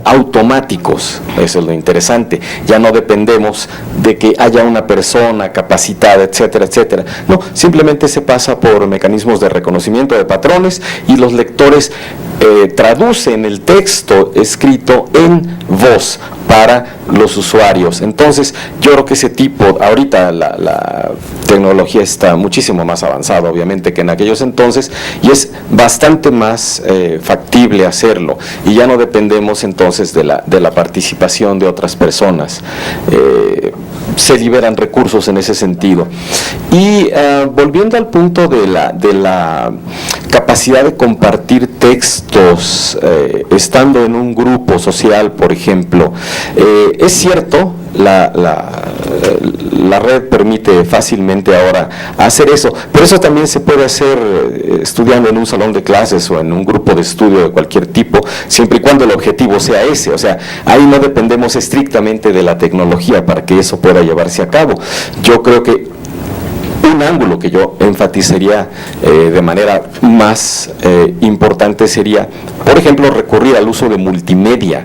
automáticos. Eso es lo interesante. Ya no dependemos de que haya una persona capacitada, etcétera, etcétera. No, simplemente se pasa por mecanismos de reconocimiento de patrones y los lectores traducen el texto escrito en voz para los usuarios. Entonces, yo creo que ese tipo, ahorita la tecnología está muchísimo más avanzada, obviamente, que en aquellos entonces, y es bastante más factible hacerlo, y ya no dependemos entonces de la participación de otras personas. Se liberan recursos en ese sentido. Y volviendo al punto de la capacidad de compartir textos estando en un grupo social, por ejemplo, es cierto, la red permite fácilmente ahora hacer eso, pero eso también se puede hacer estudiando en un salón de clases o en un grupo de estudio de cualquier tipo, siempre y cuando el objetivo sea ese. O sea, ahí no dependemos estrictamente de la tecnología para que eso pueda llevarse a cabo. Yo creo que un ángulo que yo enfatizaría de manera más importante sería, por ejemplo, recurrir al uso de multimedia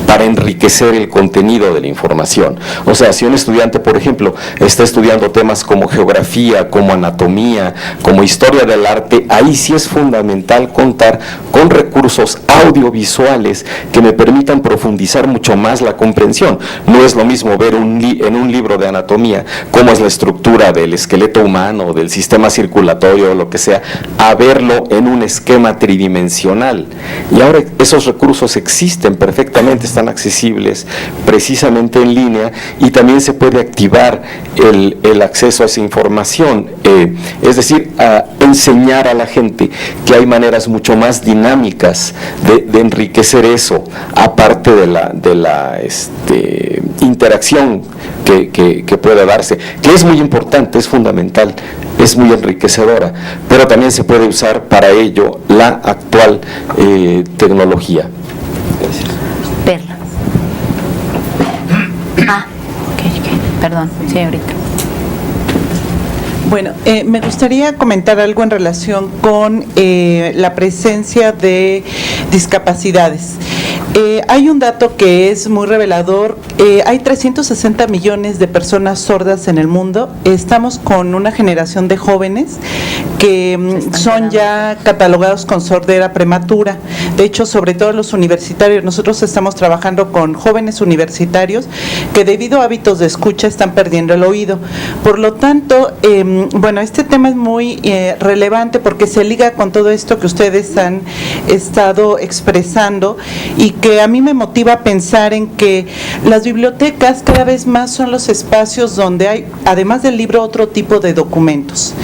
para enriquecer el contenido de la información. O sea, si un estudiante, por ejemplo, está estudiando temas como geografía, como anatomía, como historia del arte, ahí sí es fundamental contar con recursos audiovisuales que me permitan profundizar mucho más la comprensión. No es lo mismo ver en un libro de anatomía cómo es la estructura del esqueleto humano, del sistema circulatorio o lo que sea, a verlo en un esquema tridimensional. Y ahora esos recursos existen perfectamente, están accesibles precisamente en línea, y también se puede activar el acceso a esa información, es decir, a enseñar a la gente que hay maneras mucho más dinámicas de enriquecer eso, aparte de la interacción que puede darse, que es muy importante, es fundamental, es muy enriquecedora, pero también se puede usar para ello la actual tecnología. Gracias. Perla. Ok, perdón, sí, ahorita. Bueno, me gustaría comentar algo en relación con la presencia de discapacidades. Hay un dato que es muy revelador. Hay 360 millones de personas sordas en el mundo. Estamos con una generación de jóvenes que son ya catalogados con sordera prematura. De hecho, sobre todo los universitarios, nosotros estamos trabajando con jóvenes universitarios que debido a hábitos de escucha están perdiendo el oído. Por lo tanto, bueno, este tema es muy relevante porque se liga con todo esto que ustedes han estado expresando y que a mí me motiva a pensar en que las bibliotecas cada vez más son los espacios donde hay, además del libro, otro tipo de documentos.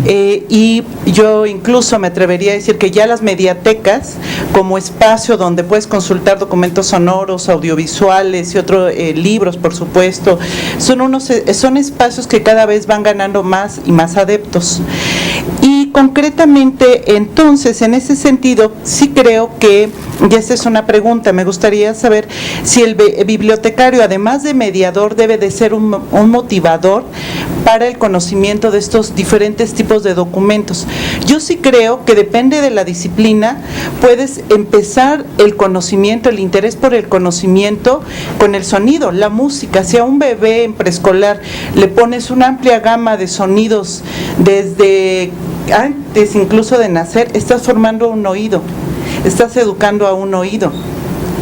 Y yo incluso me atrevería a decir que ya las mediatecas, como espacio donde puedes consultar documentos sonoros, audiovisuales y otros libros, por supuesto, son espacios que cada vez van ganando más y más adeptos. Y concretamente, entonces, en ese sentido, sí creo que, y esta es una pregunta, me gustaría saber si el bibliotecario, además de mediador, debe de ser un motivador para el conocimiento de estos diferentes tipos de documentos. Yo sí creo que depende de la disciplina, puedes empezar el conocimiento, el interés por el conocimiento con el sonido, la música. Si a un bebé en preescolar le pones una amplia gama de sonidos desde antes incluso de nacer, estás formando un oído, estás educando a un oído,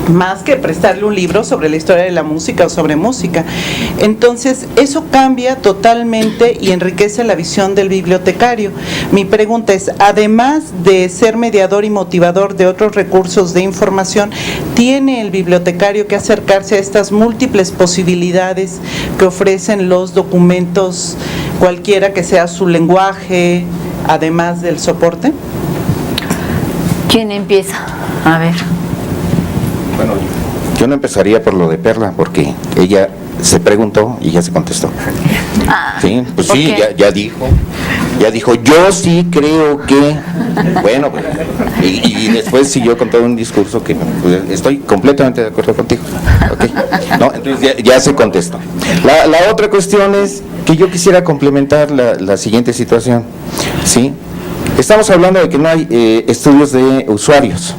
más que prestarle un libro sobre la historia de la música o sobre música. Entonces, eso cambia totalmente y enriquece la visión del bibliotecario. Mi pregunta es, además de ser mediador y motivador de otros recursos de información, ¿tiene el bibliotecario que acercarse a estas múltiples posibilidades que ofrecen los documentos, cualquiera que sea su lenguaje, además del soporte? ¿Quién empieza? A ver. Bueno, yo no empezaría por lo de Perla, porque ella se preguntó y ya se contestó. Sí, pues sí, ya dijo, yo sí creo que, bueno, pues, y después siguió con todo un discurso que pues, estoy completamente de acuerdo contigo. ¿Okay? No, entonces ya se contestó. La otra cuestión es que yo quisiera complementar la siguiente situación. ¿Sí? Estamos hablando de que no hay estudios de usuarios,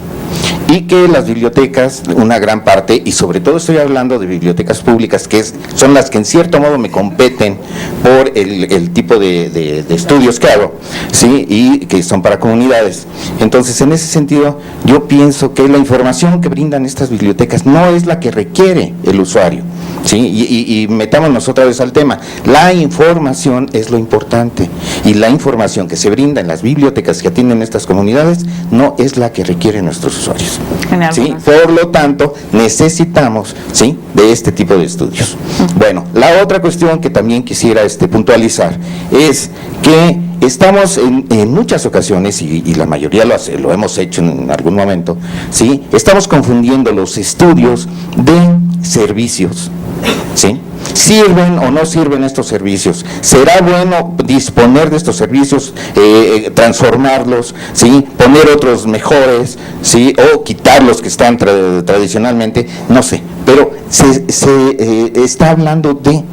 y que las bibliotecas, una gran parte, y sobre todo estoy hablando de bibliotecas públicas, que son las que en cierto modo me competen por el tipo de estudios que hago, ¿sí? Y que son para comunidades. Entonces, en ese sentido, yo pienso que la información que brindan estas bibliotecas no es la que requiere el usuario, ¿sí? Y metámonos otra vez al tema. La información es lo importante, y la información que se brinda en las bibliotecas que atienden estas comunidades no es la que requieren nuestros usuarios. ¿Sí? Por lo tanto, necesitamos, ¿sí?, de este tipo de estudios. Bueno, la otra cuestión que también quisiera puntualizar es que estamos en muchas ocasiones, y la mayoría lo hemos hecho en algún momento, ¿sí?, estamos confundiendo los estudios de servicios, ¿sí? ¿Sirven o no sirven estos servicios? ¿Será bueno disponer de estos servicios, transformarlos, ¿sí?, poner otros mejores, ¿sí?, o quitar los que están tradicionalmente? No sé, pero se está hablando de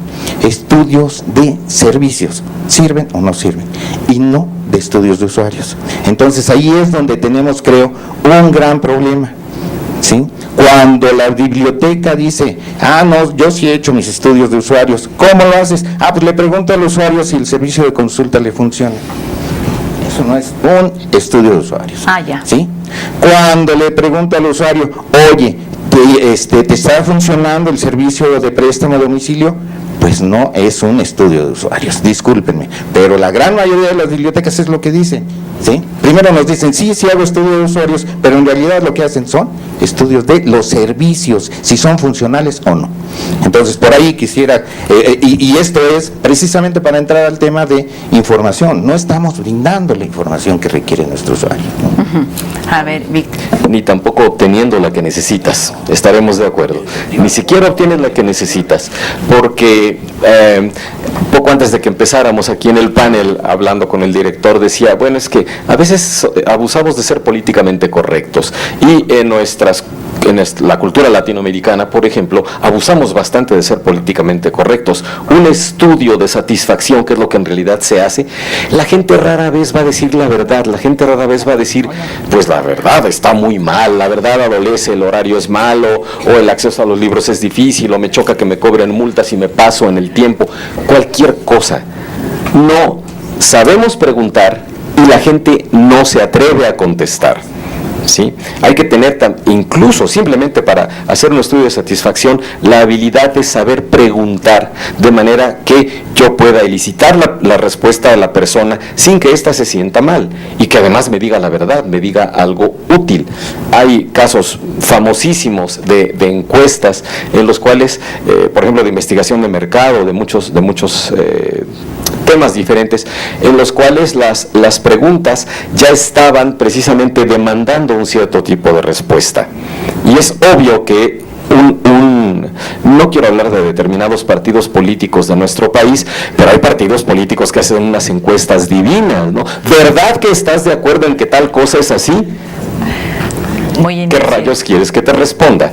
estudios de servicios, ¿sirven o no sirven? Y no de estudios de usuarios. Entonces ahí es donde tenemos, creo, un gran problema, ¿sí? Cuando la biblioteca dice, no, yo sí he hecho mis estudios de usuarios, ¿cómo lo haces? Pues le pregunto al usuario si el servicio de consulta le funciona. Eso no es un estudio de usuarios. Ya. ¿Sí? Cuando le pregunto al usuario, oye, ¿te está funcionando el servicio de préstamo a domicilio? Pues no es un estudio de usuarios, discúlpenme, pero la gran mayoría de las bibliotecas es lo que dicen, ¿sí? Primero nos dicen, sí hago estudio de usuarios, pero en realidad lo que hacen son estudios de los servicios, si son funcionales o no. Entonces, por ahí quisiera, y esto es precisamente para entrar al tema de información, no estamos brindando la información que requiere nuestro usuario, ¿no? A ver, Víctor. Ni tampoco obteniendo la que necesitas, estaremos de acuerdo. Ni siquiera obtienes la que necesitas, porque poco antes de que empezáramos aquí en el panel, hablando con el director, decía, bueno, es que a veces abusamos de ser políticamente correctos, y en la cultura latinoamericana, por ejemplo, abusamos bastante de ser políticamente correctos. Un estudio de satisfacción, que es lo que en realidad se hace, la gente rara vez va a decir la verdad, la gente rara vez va a decir, pues la verdad está muy mal, la verdad adolece, el horario es malo, o el acceso a los libros es difícil, o me choca que me cobren multas y me paso en el tiempo, cualquier cosa. No, sabemos preguntar y la gente no se atreve a contestar. ¿sí? Hay que tener, incluso simplemente para hacer un estudio de satisfacción, la habilidad de saber preguntar, de manera que yo pueda elicitar la respuesta de la persona sin que ésta se sienta mal y que además me diga la verdad, me diga algo útil. Hay casos famosísimos de encuestas en los cuales, por ejemplo, de investigación de mercado, de muchos temas diferentes, en los cuales las preguntas ya estaban precisamente demandando un cierto tipo de respuesta. Y es obvio que no quiero hablar de determinados partidos políticos de nuestro país, pero hay partidos políticos que hacen unas encuestas divinas, ¿no? ¿Verdad que estás de acuerdo en que tal cosa es así? ¿Qué rayos quieres que te responda?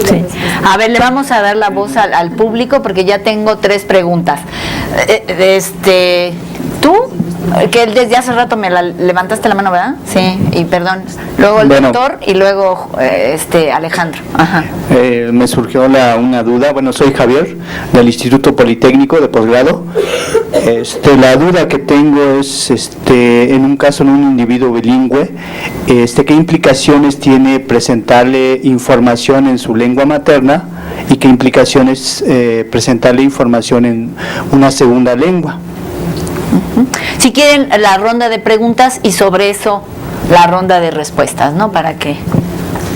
Sí. A ver, le vamos a dar la voz al público porque ya tengo 3 preguntas. ¿Tú? Que desde hace rato me levantaste la mano, ¿verdad? Sí, y perdón. Luego el doctor y luego Alejandro. Ajá. Me surgió una duda. Bueno, soy Javier, del Instituto Politécnico de posgrado. La duda que tengo es, en un caso en un individuo bilingüe, ¿qué implicaciones tiene presentarle información en su lengua materna y qué implicaciones presentarle información en una segunda lengua? Si quieren la ronda de preguntas y sobre eso la ronda de respuestas, ¿no? Para que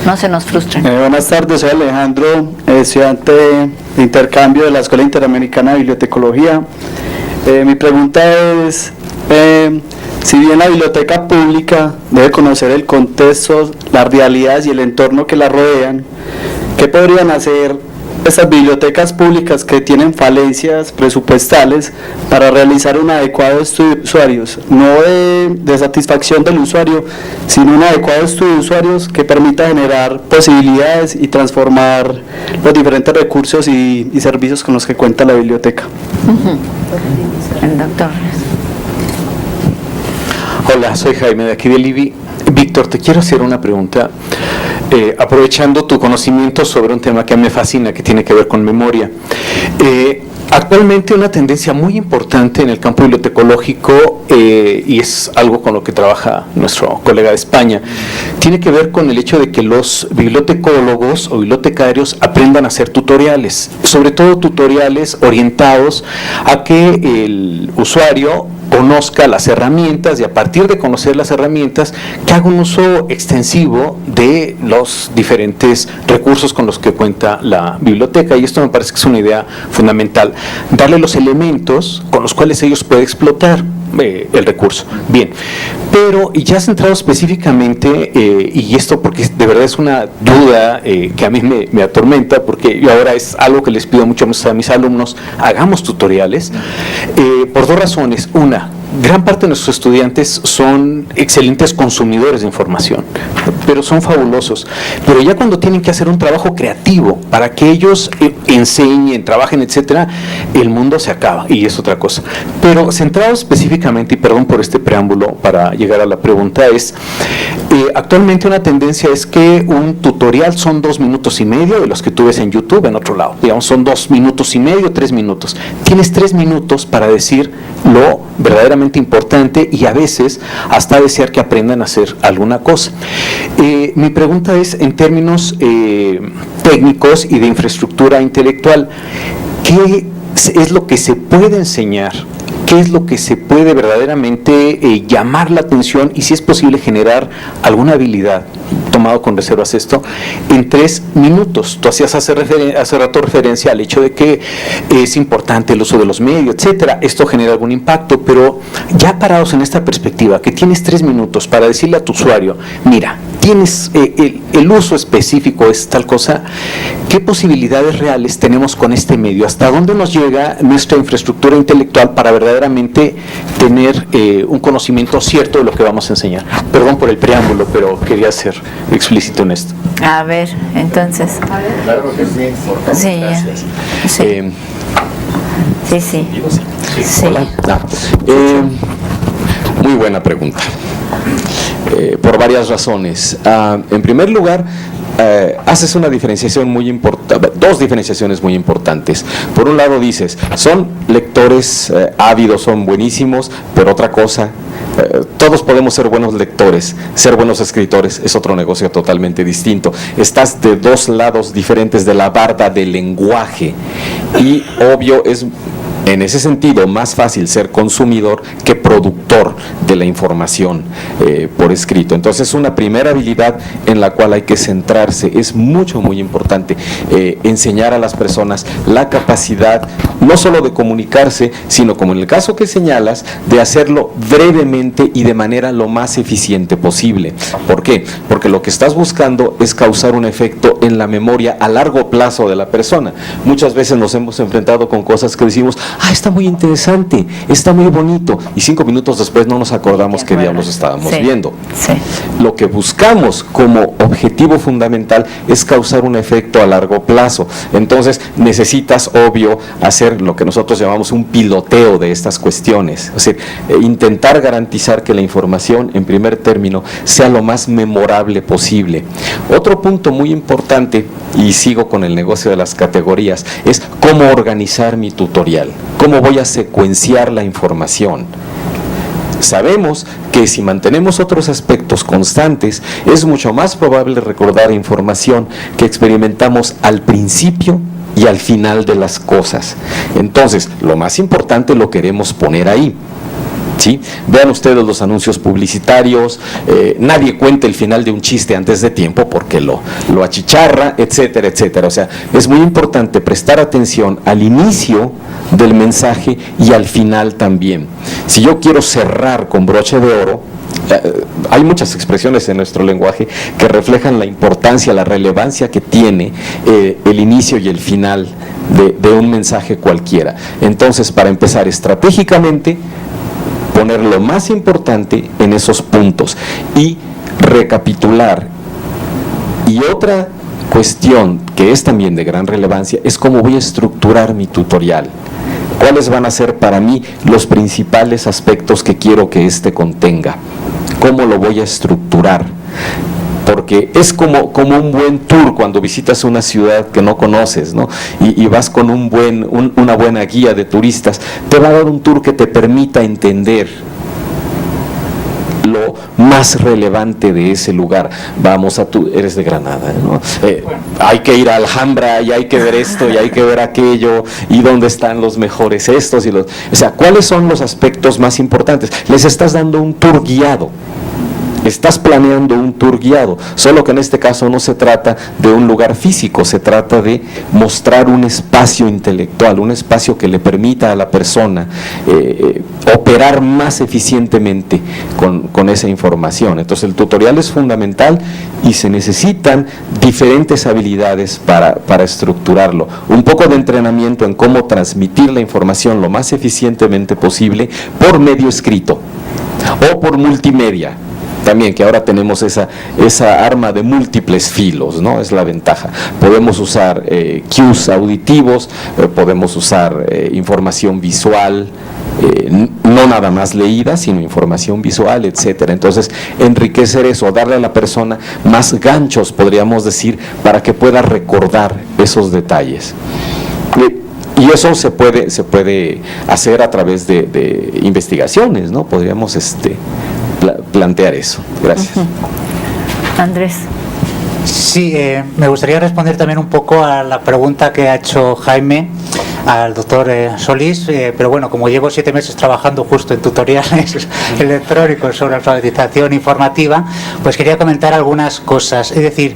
no se nos frustren. Buenas tardes, soy Alejandro, estudiante de intercambio de la Escuela Interamericana de Bibliotecología. Mi pregunta es, si bien la biblioteca pública debe conocer el contexto, las realidades y el entorno que la rodean, ¿qué podrían hacer estas bibliotecas públicas que tienen falencias presupuestales para realizar un adecuado estudio de usuarios, no de satisfacción del usuario, sino un adecuado estudio de usuarios que permita generar posibilidades y transformar los diferentes recursos y servicios con los que cuenta la biblioteca? El doctor. Hola, soy Jaime de aquí de Libi. Víctor, te quiero hacer una pregunta. Aprovechando tu conocimiento sobre un tema que a mí me fascina, que tiene que ver con memoria. Actualmente una tendencia muy importante en el campo bibliotecológico, y es algo con lo que trabaja nuestro colega de España, tiene que ver con el hecho de que los bibliotecólogos o bibliotecarios aprendan a hacer tutoriales, sobre todo tutoriales orientados a que el usuario conozca las herramientas y a partir de conocer las herramientas que haga un uso extensivo de los diferentes recursos con los que cuenta la biblioteca, y esto me parece que es una idea fundamental, darle los elementos con los cuales ellos pueden explotar el recurso. Bien, pero ya centrado específicamente, y esto porque de verdad es una duda que a mí me atormenta, porque yo ahora es algo que les pido mucho a mis alumnos, hagamos tutoriales, por 2 razones. Una, gran parte de nuestros estudiantes son excelentes consumidores de información, pero son fabulosos, pero ya cuando tienen que hacer un trabajo creativo para que ellos enseñen, trabajen, etcétera, el mundo se acaba y es otra cosa. Pero centrado específicamente, y perdón por este preámbulo para llegar a la pregunta, es actualmente una tendencia es que un tutorial son 2 minutos y medio de los que tú ves en YouTube en otro lado, digamos son 2 minutos y medio, 3 minutos. Tienes 3 minutos para decir lo verdaderamente importante y a veces hasta desear que aprendan a hacer alguna cosa. Mi pregunta es en términos técnicos y de infraestructura intelectual, ¿qué es lo que se puede enseñar? ¿Qué es lo que se puede verdaderamente llamar la atención y si es posible generar alguna habilidad, tomado con reservas esto, en 3 minutos? Tú hacías hace rato referencia al hecho de que es importante el uso de los medios, etcétera. Esto genera algún impacto, pero ya parados en esta perspectiva, que tienes 3 minutos para decirle a tu usuario, mira, tienes el uso específico es tal cosa, ¿qué posibilidades reales tenemos con este medio? ¿Hasta dónde nos llega nuestra infraestructura intelectual para verdaderamente tener un conocimiento cierto de lo que vamos a enseñar? Perdón por el preámbulo, pero quería ser explícito en esto. A ver, entonces. Claro que sí, por sí, gracias. Sí. Hola. Muy buena pregunta. Por varias razones. En primer lugar, haces una diferenciación muy importante, 2 diferenciaciones muy importantes. Por un lado dices, son lectores ávidos, son buenísimos, pero otra cosa Todos podemos ser buenos lectores, ser buenos escritores es otro negocio totalmente distinto. Estás de dos lados diferentes de la barda del lenguaje y obvio es en ese sentido más fácil ser consumidor que productor de la información por escrito. Entonces una primera habilidad en la cual hay que centrarse es muy importante, enseñar a las personas la capacidad no solo de comunicarse, sino como en el caso que señalas, de hacerlo brevemente y de manera lo más eficiente posible. ¿Por qué? Porque lo que estás buscando es causar un efecto en la memoria a largo plazo de la persona. Muchas veces nos hemos enfrentado con cosas que decimos, está muy interesante, está muy bonito, y 5 minutos después no nos acordamos qué diablos estábamos viendo. Sí. Lo que buscamos como objetivo fundamental es causar un efecto a largo plazo. Entonces necesitas, obvio, hacer lo que nosotros llamamos un piloteo de estas cuestiones, es decir, intentar garantizar que la información, en primer término, sea lo más memorable posible. Otro punto muy importante, y sigo con el negocio de las categorías, es cómo organizar mi tutorial, cómo voy a secuenciar la información. Sabemos que si mantenemos otros aspectos constantes, es mucho más probable recordar información que experimentamos al principio y al final de las cosas. Entonces, lo más importante lo queremos poner ahí. ¿Sí? Vean ustedes los anuncios publicitarios, nadie cuenta el final de un chiste antes de tiempo porque lo achicharra, etcétera, etcétera. O sea, es muy importante prestar atención al inicio del mensaje y al final también. Si yo quiero cerrar con broche de oro, hay muchas expresiones en nuestro lenguaje que reflejan la importancia, la relevancia que tiene el inicio y el final de un mensaje cualquiera. Entonces, para empezar estratégicamente, poner lo más importante en esos puntos y recapitular. Y otra cuestión que es también de gran relevancia es cómo voy a estructurar mi tutorial. ¿Cuáles van a ser para mí los principales aspectos que quiero que éste contenga? ¿Cómo lo voy a estructurar? Porque es como un buen tour cuando visitas una ciudad que no conoces, ¿no? Y vas con una buena guía de turistas, te va a dar un tour que te permita entender lo más relevante de ese lugar. Eres de Granada, ¿no? Hay que ir a Alhambra y hay que ver esto y hay que ver aquello y dónde están los mejores estos o sea, ¿cuáles son los aspectos más importantes? Les estás dando un tour guiado. Estás planeando un tour guiado, solo que en este caso no se trata de un lugar físico, se trata de mostrar un espacio intelectual, un espacio que le permita a la persona operar más eficientemente con esa información. Entonces el tutorial es fundamental y se necesitan diferentes habilidades para estructurarlo. Un poco de entrenamiento en cómo transmitir la información lo más eficientemente posible por medio escrito o por multimedia. También que ahora tenemos esa arma de múltiples filos, ¿no? Es la ventaja. Podemos usar cues auditivos, podemos usar información visual, no nada más leída, sino información visual, etcétera. Entonces, enriquecer eso, darle a la persona más ganchos, podríamos decir, para que pueda recordar esos detalles. Y eso se puede hacer a través de investigaciones, ¿no? Podríamos plantear eso. Gracias. Andrés. Sí, me gustaría responder también un poco a la pregunta que ha hecho Jaime al doctor Solís, pero bueno, como llevo 7 meses trabajando justo en tutoriales electrónicos sobre alfabetización informativa, pues quería comentar algunas cosas. Es decir,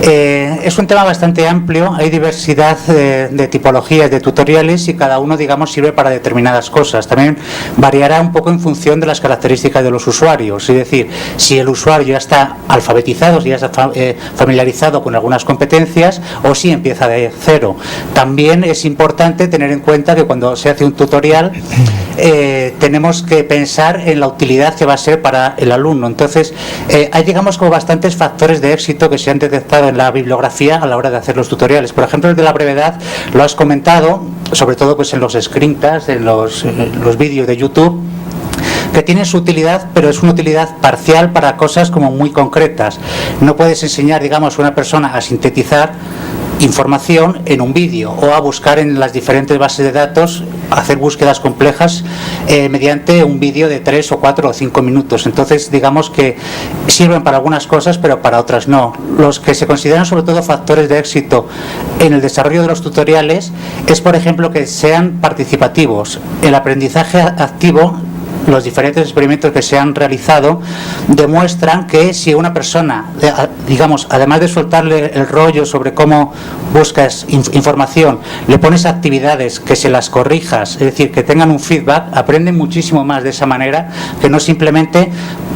es un tema bastante amplio, hay diversidad de tipologías de tutoriales y cada uno, digamos, sirve para determinadas cosas. También variará un poco en función de las características de los usuarios, es decir, si el usuario ya está alfabetizado, si ya está familiarizado con algunas competencias o si empieza de cero. También es importante tener en cuenta que cuando se hace un tutorial tenemos que pensar en la utilidad que va a ser para el alumno. Entonces hay, digamos, como bastantes factores de éxito que se han detectado en la bibliografía a la hora de hacer los tutoriales. Por ejemplo, el de la brevedad lo has comentado, sobre todo pues en los screencasts, en los vídeos de YouTube, que tienen su utilidad, pero es una utilidad parcial para cosas como muy concretas. No puedes enseñar, digamos, a una persona a sintetizar información en un vídeo o a buscar en las diferentes bases de datos, hacer búsquedas complejas mediante un vídeo de 3 o 4 o 5 minutos. Entonces, digamos que sirven para algunas cosas, pero para otras no. Los que se consideran sobre todo factores de éxito en el desarrollo de los tutoriales es, por ejemplo, que sean participativos. El aprendizaje activo, los diferentes experimentos que se han realizado demuestran que si una persona, digamos, además de soltarle el rollo sobre cómo buscas información, le pones actividades que se las corrijas, es decir, que tengan un feedback, aprenden muchísimo más de esa manera que no simplemente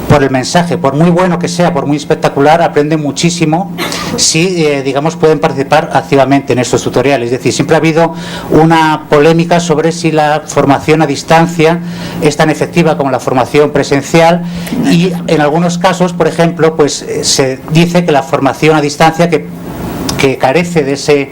por el mensaje. Por muy bueno que sea, por muy espectacular, aprenden muchísimo si, digamos, pueden participar activamente en estos tutoriales. Es decir, siempre ha habido una polémica sobre si la formación a distancia es tan efectiva como la formación presencial, y en algunos casos, por ejemplo, pues se dice que la formación a distancia que carece de ese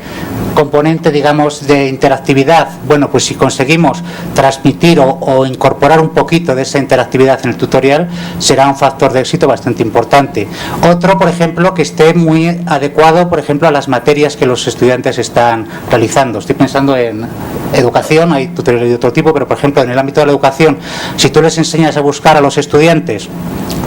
componente, digamos, de interactividad, bueno, pues si conseguimos transmitir o incorporar un poquito de esa interactividad en el tutorial, será un factor de éxito bastante importante. Otro, por ejemplo, que esté muy adecuado, por ejemplo, a las materias que los estudiantes están realizando. Estoy pensando en educación, hay tutoriales de otro tipo, pero por ejemplo, en el ámbito de la educación, si tú les enseñas a buscar a los estudiantes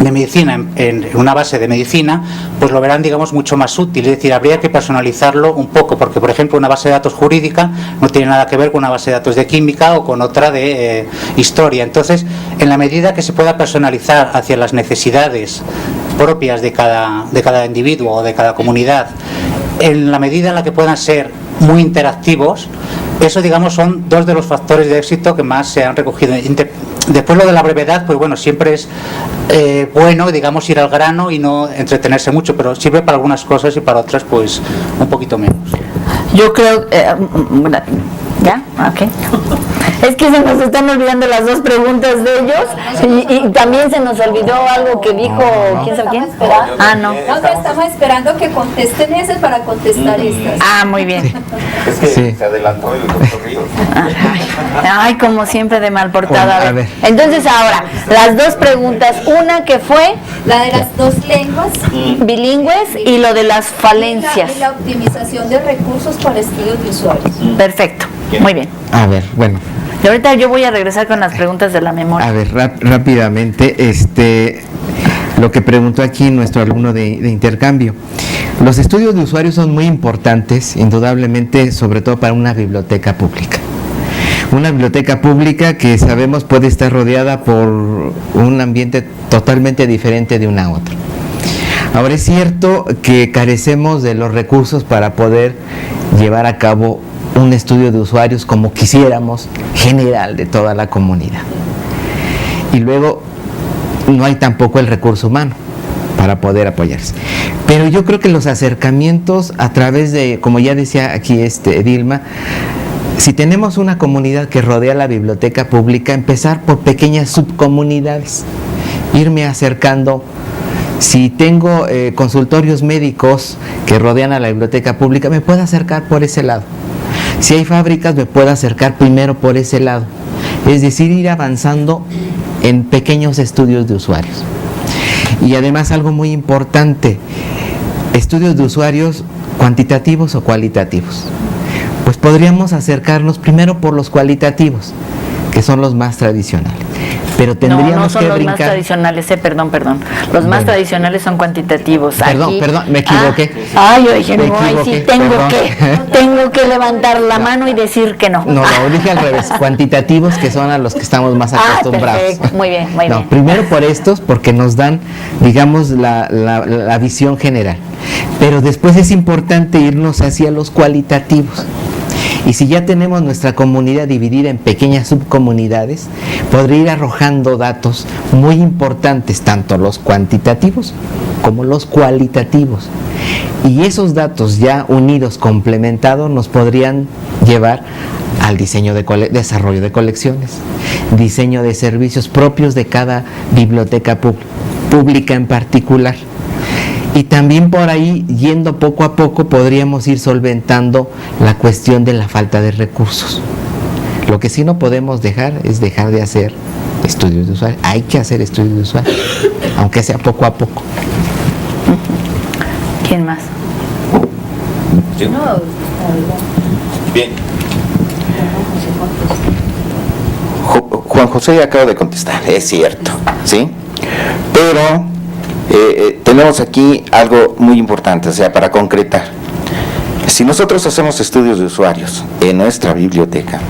de medicina en una base de medicina, pues lo verán, digamos, mucho más útil. Es decir, habría que personalizarlo un poco, porque por ejemplo una base de datos jurídica no tiene nada que ver con una base de datos de química o con otra de historia. Entonces, en la medida que se pueda personalizar hacia las necesidades propias de cada individuo o de cada comunidad, en la medida en la que puedan ser muy interactivos, eso, digamos, son dos de los factores de éxito que más se han recogido. Después, lo de la brevedad, pues bueno, siempre es bueno, digamos, ir al grano y no entretenerse mucho, pero sirve para algunas cosas y para otras, pues, un poquito menos. Yo creo... ¿Ya? Ok. Es que se nos están olvidando las dos preguntas de ellos y también se nos olvidó algo que dijo... ¿Quién sabe quién? Ah, no. Estamos esperando que contesten esas para contestar estas. Ah, muy bien. Es que se adelantó el doctor Ríos. Ay, como siempre de mal portada. A ver. Entonces ahora, las dos preguntas. Una que fue... La de las dos lenguas. Bilingües y lo de las falencias. Y la optimización de recursos para estudios de usuarios. Perfecto. Muy bien. A ver, bueno. Y ahorita yo voy a regresar con las preguntas de la memoria. A ver, rápidamente, lo que preguntó aquí nuestro alumno de intercambio. Los estudios de usuarios son muy importantes, indudablemente, sobre todo para una biblioteca pública. Una biblioteca pública que sabemos puede estar rodeada por un ambiente totalmente diferente de una a otra. Ahora, es cierto que carecemos de los recursos para poder llevar a cabo un estudio de usuarios como quisiéramos, general de toda la comunidad. Y luego no hay tampoco el recurso humano para poder apoyarse. Pero yo creo que los acercamientos a través de, como ya decía aquí Dilma, si tenemos una comunidad que rodea la biblioteca pública, empezar por pequeñas subcomunidades, irme acercando. Si tengo consultorios médicos que rodean a la biblioteca pública, me puedo acercar por ese lado. Si hay fábricas, me puedo acercar primero por ese lado. Es decir, ir avanzando en pequeños estudios de usuarios. Y además, algo muy importante, estudios de usuarios cuantitativos o cualitativos. Pues podríamos acercarnos primero por los cualitativos, que son los más tradicionales. Pero tendríamos no son que los brincar. más tradicionales, perdón. Los más tradicionales son cuantitativos. Perdón, me equivoqué. Yo dije, no, ahí sí tengo que levantar la mano y decir que no. No, dije al revés, cuantitativos, que son a los que estamos más acostumbrados. Perfecto, muy bien. Primero por estos, porque nos dan, digamos, la visión general. Pero después es importante irnos hacia los cualitativos. Y si ya tenemos nuestra comunidad dividida en pequeñas subcomunidades, podría ir arrojando datos muy importantes, tanto los cuantitativos como los cualitativos. Y esos datos ya unidos, complementados, nos podrían llevar al diseño de desarrollo de colecciones, diseño de servicios propios de cada biblioteca pública en particular. Y también por ahí, yendo poco a poco, podríamos ir solventando la cuestión de la falta de recursos. Lo que sí no podemos dejar es dejar de hacer estudios de usuario. Hay que hacer estudios de usuario, aunque sea poco a poco. ¿Quién más? No, Bien. Juan José acaba de contestar, es cierto, ¿sí? Pero tenemos aquí algo muy importante, o sea, para concretar. Si nosotros hacemos estudios de usuarios en nuestra biblioteca,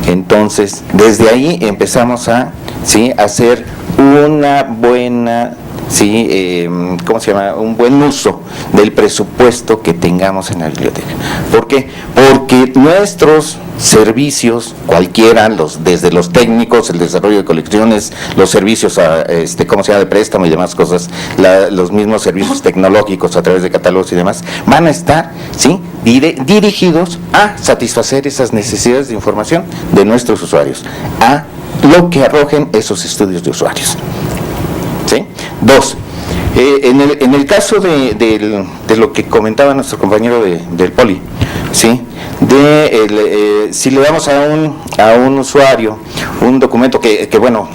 entonces desde ahí empezamos a, ¿sí?, hacer una buena, ¿sí?, ¿cómo se llama?, un buen uso del presupuesto que tengamos en la biblioteca. ¿Por qué? Porque nuestros servicios, cualquiera, desde los técnicos, el desarrollo de colecciones, los servicios ¿cómo se llama?, de préstamo y demás cosas, los mismos servicios tecnológicos a través de catálogos y demás, van a estar, ¿sí?, dirigidos a satisfacer esas necesidades de información de nuestros usuarios, a lo que arrojen esos estudios de usuarios. ¿Sí? Dos, en el caso de lo que comentaba nuestro compañero del Poli, ¿sí?, si le damos a un usuario un documento que bueno,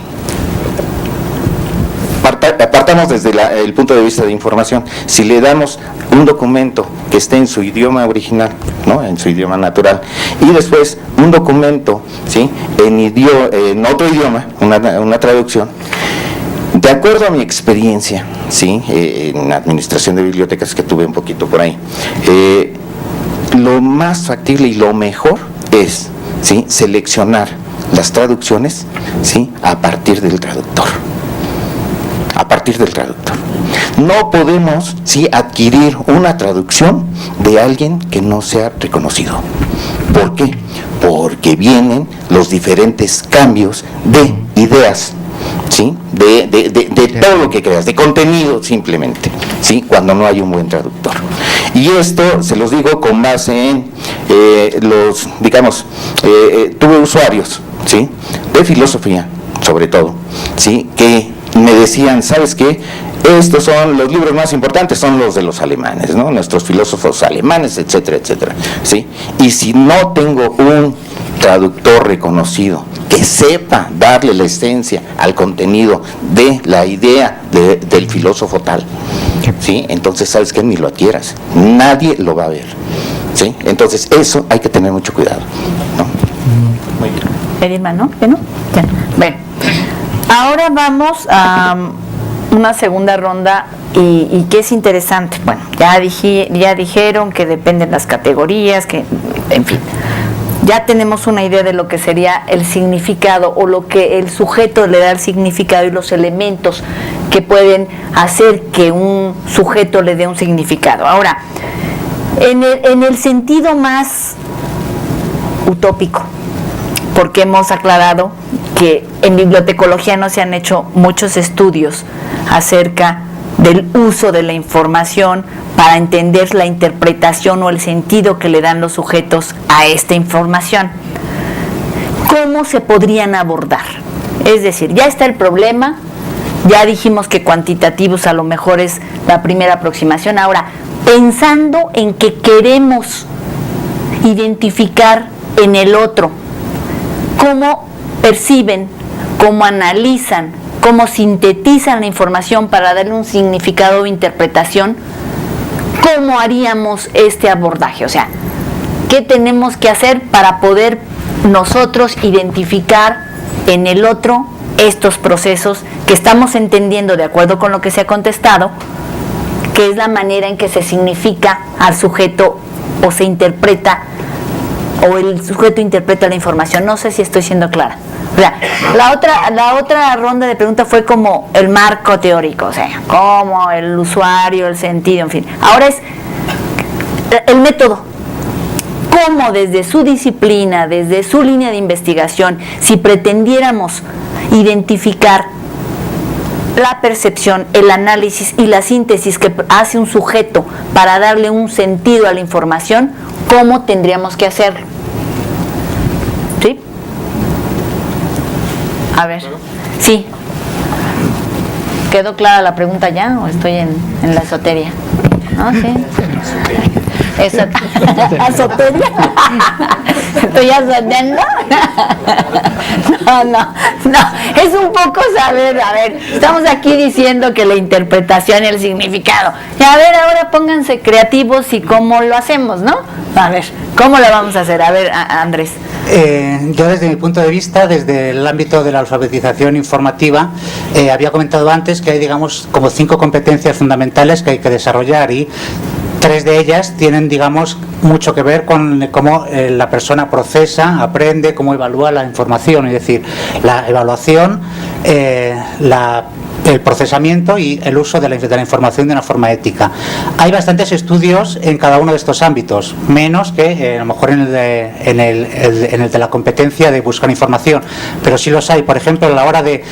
partamos desde el punto de vista de información. Si le damos un documento que esté en su idioma original, ¿no?, en su idioma natural, y después un documento, ¿sí?, en otro idioma, una traducción, de acuerdo a mi experiencia, ¿sí?, en administración de bibliotecas que tuve un poquito por ahí, lo más factible y lo mejor es, ¿sí?, seleccionar las traducciones, ¿sí?, a partir del traductor. A partir del traductor. No podemos, ¿sí?, adquirir una traducción de alguien que no sea reconocido. ¿Por qué? Porque vienen los diferentes cambios de ideas, ¿sí?, de todo lo que creas, de contenido simplemente, ¿sí?, cuando no hay un buen traductor. Y esto se los digo con base en tuve usuarios, ¿sí?, de filosofía, sobre todo, ¿sí?, que me decían, ¿sabes qué? Estos son los libros más importantes, son los de los alemanes, ¿no?, nuestros filósofos alemanes, etcétera, etcétera, ¿sí? Y si no tengo un traductor reconocido que sepa darle la esencia al contenido de la idea del filósofo tal, ¿sí?, entonces, ¿sabes qué? Ni lo adquieras, nadie lo va a ver, ¿sí? Entonces, eso hay que tener mucho cuidado, ¿no? Muy bien. Edilma, ¿no? ¿No? Ya. Bueno, ahora vamos a una segunda ronda y que es interesante. Bueno, ya dijeron que dependen las categorías, que, en fin, ya tenemos una idea de lo que sería el significado o lo que el sujeto le da el significado y los elementos que pueden hacer que un sujeto le dé un significado. Ahora, en el sentido más utópico, porque hemos aclarado que en bibliotecología no se han hecho muchos estudios acerca del uso de la información para entender la interpretación o el sentido que le dan los sujetos a esta información. ¿Cómo se podrían abordar? Es decir, ya está el problema, ya dijimos que cuantitativos a lo mejor es la primera aproximación. Ahora, pensando en que queremos identificar en el otro cómo perciben, cómo analizan, cómo sintetizan la información para darle un significado o interpretación, ¿cómo haríamos este abordaje? O sea, ¿qué tenemos que hacer para poder nosotros identificar en el otro estos procesos que estamos entendiendo de acuerdo con lo que se ha contestado, que es la manera en que se significa al sujeto o se interpreta, o el sujeto interpreta la información? No sé si estoy siendo clara. O sea, la otra ronda de preguntas fue como el marco teórico, o sea, cómo el usuario, el sentido, en fin. Ahora es el método. Cómo desde su disciplina, desde su línea de investigación, si pretendiéramos identificar la percepción, el análisis y la síntesis que hace un sujeto para darle un sentido a la información, ¿cómo tendríamos que hacerlo? ¿Sí? A ver, sí. ¿Quedó clara la pregunta ya o estoy en la esoteria? ¿No? Sí. Eso. ¿Azotería? ¿Estoy azoteando? No. Es un poco saber, a ver, estamos aquí diciendo que la interpretación y el significado. Y a ver, ahora pónganse creativos y cómo lo hacemos, ¿no? A ver, ¿cómo lo vamos a hacer? A ver, Andrés. Yo desde mi punto de vista, desde el ámbito de la alfabetización informativa, había comentado antes que hay, digamos, como 5 competencias fundamentales que hay que desarrollar y 3 de ellas tienen, digamos, mucho que ver con cómo la persona procesa, aprende, cómo evalúa la información, es decir, la evaluación, el procesamiento y el uso de la información de una forma ética. Hay bastantes estudios en cada uno de estos ámbitos, menos que a lo mejor en el de la competencia de buscar información, pero sí los hay. Por ejemplo, a la hora de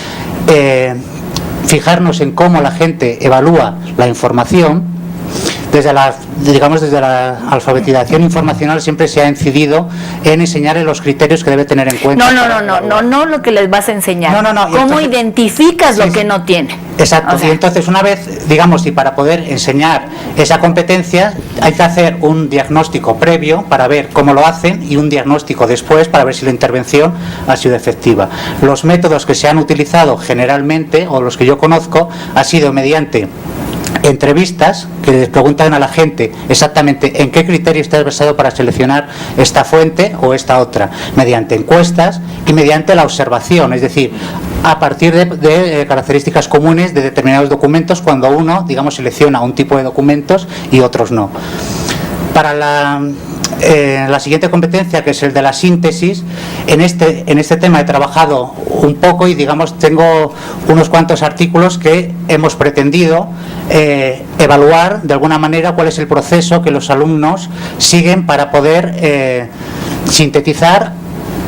fijarnos en cómo la gente evalúa la información, desde la alfabetización informacional siempre se ha incidido en enseñarles los criterios que debe tener en cuenta. No lo que les vas a enseñar. ¿Cómo identificas lo que no tiene? Exacto, y entonces una vez, digamos, y para poder enseñar esa competencia hay que hacer un diagnóstico previo para ver cómo lo hacen y un diagnóstico después para ver si la intervención ha sido efectiva. Los métodos que se han utilizado generalmente, o los que yo conozco, ha sido mediante entrevistas que les preguntan a la gente exactamente en qué criterio está basado para seleccionar esta fuente o esta otra, mediante encuestas y mediante la observación, es decir, a partir de características comunes de determinados documentos, cuando uno, digamos, selecciona un tipo de documentos y otros no. Para la siguiente competencia, que es el de la síntesis, en este tema he trabajado un poco y, digamos, tengo unos cuantos artículos que hemos pretendido evaluar de alguna manera cuál es el proceso que los alumnos siguen para poder sintetizar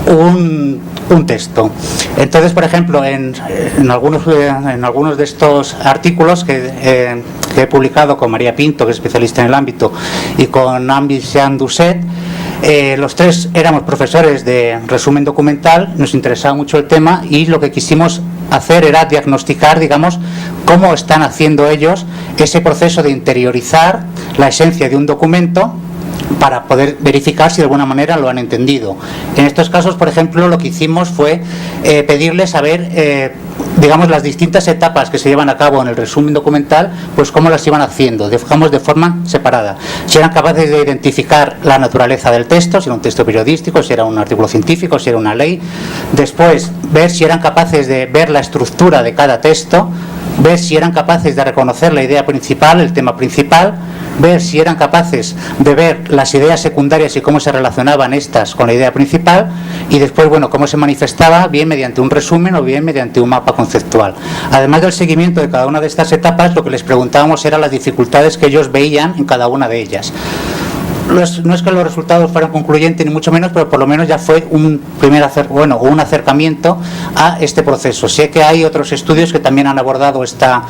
un texto. Entonces, por ejemplo, en algunos de estos artículos que he publicado con María Pinto, que es especialista en el ámbito, y con Jean Doucet, los 3 éramos profesores de resumen documental, nos interesaba mucho el tema y lo que quisimos hacer era diagnosticar, digamos, cómo están haciendo ellos ese proceso de interiorizar la esencia de un documento para poder verificar si de alguna manera lo han entendido. En estos casos, por ejemplo, lo que hicimos fue pedirles saber, digamos, las distintas etapas que se llevan a cabo en el resumen documental, pues cómo las iban haciendo, digamos, de forma separada. Si eran capaces de identificar la naturaleza del texto, si era un texto periodístico, si era un artículo científico, si era una ley. Después, ver si eran capaces de ver la estructura de cada texto, ver si eran capaces de reconocer la idea principal, el tema principal, ver si eran capaces de ver las ideas secundarias y cómo se relacionaban estas con la idea principal, y después, bueno, cómo se manifestaba, bien mediante un resumen o bien mediante un mapa conceptual. Además del seguimiento de cada una de estas etapas, lo que les preguntábamos era las dificultades que ellos veían en cada una de ellas. No es que los resultados fueran concluyentes ni mucho menos, pero por lo menos ya fue un acercamiento a este proceso. Sé que hay otros estudios que también han abordado esta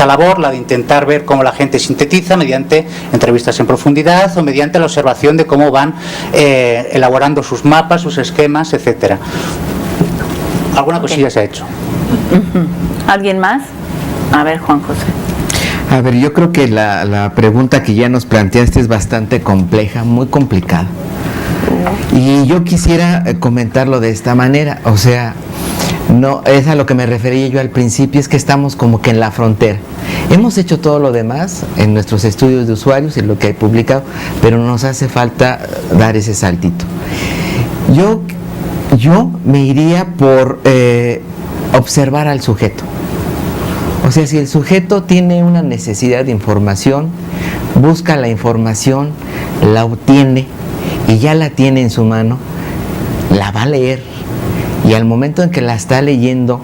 labor, la de intentar ver cómo la gente sintetiza mediante entrevistas en profundidad o mediante la observación de cómo van elaborando sus mapas, sus esquemas, etcétera. Alguna cosilla se ha hecho. ¿Alguien más? A ver, Juan José. A ver, yo creo que la pregunta que ya nos planteaste es bastante compleja, muy complicada. Y yo quisiera comentarlo de esta manera, o sea, no es a lo que me refería yo al principio, es que estamos como que en la frontera. Hemos hecho todo lo demás en nuestros estudios de usuarios y lo que he publicado, pero nos hace falta dar ese saltito. Yo me iría por observar al sujeto. O sea, si el sujeto tiene una necesidad de información, busca la información, la obtiene y ya la tiene en su mano, la va a leer, y al momento en que la está leyendo,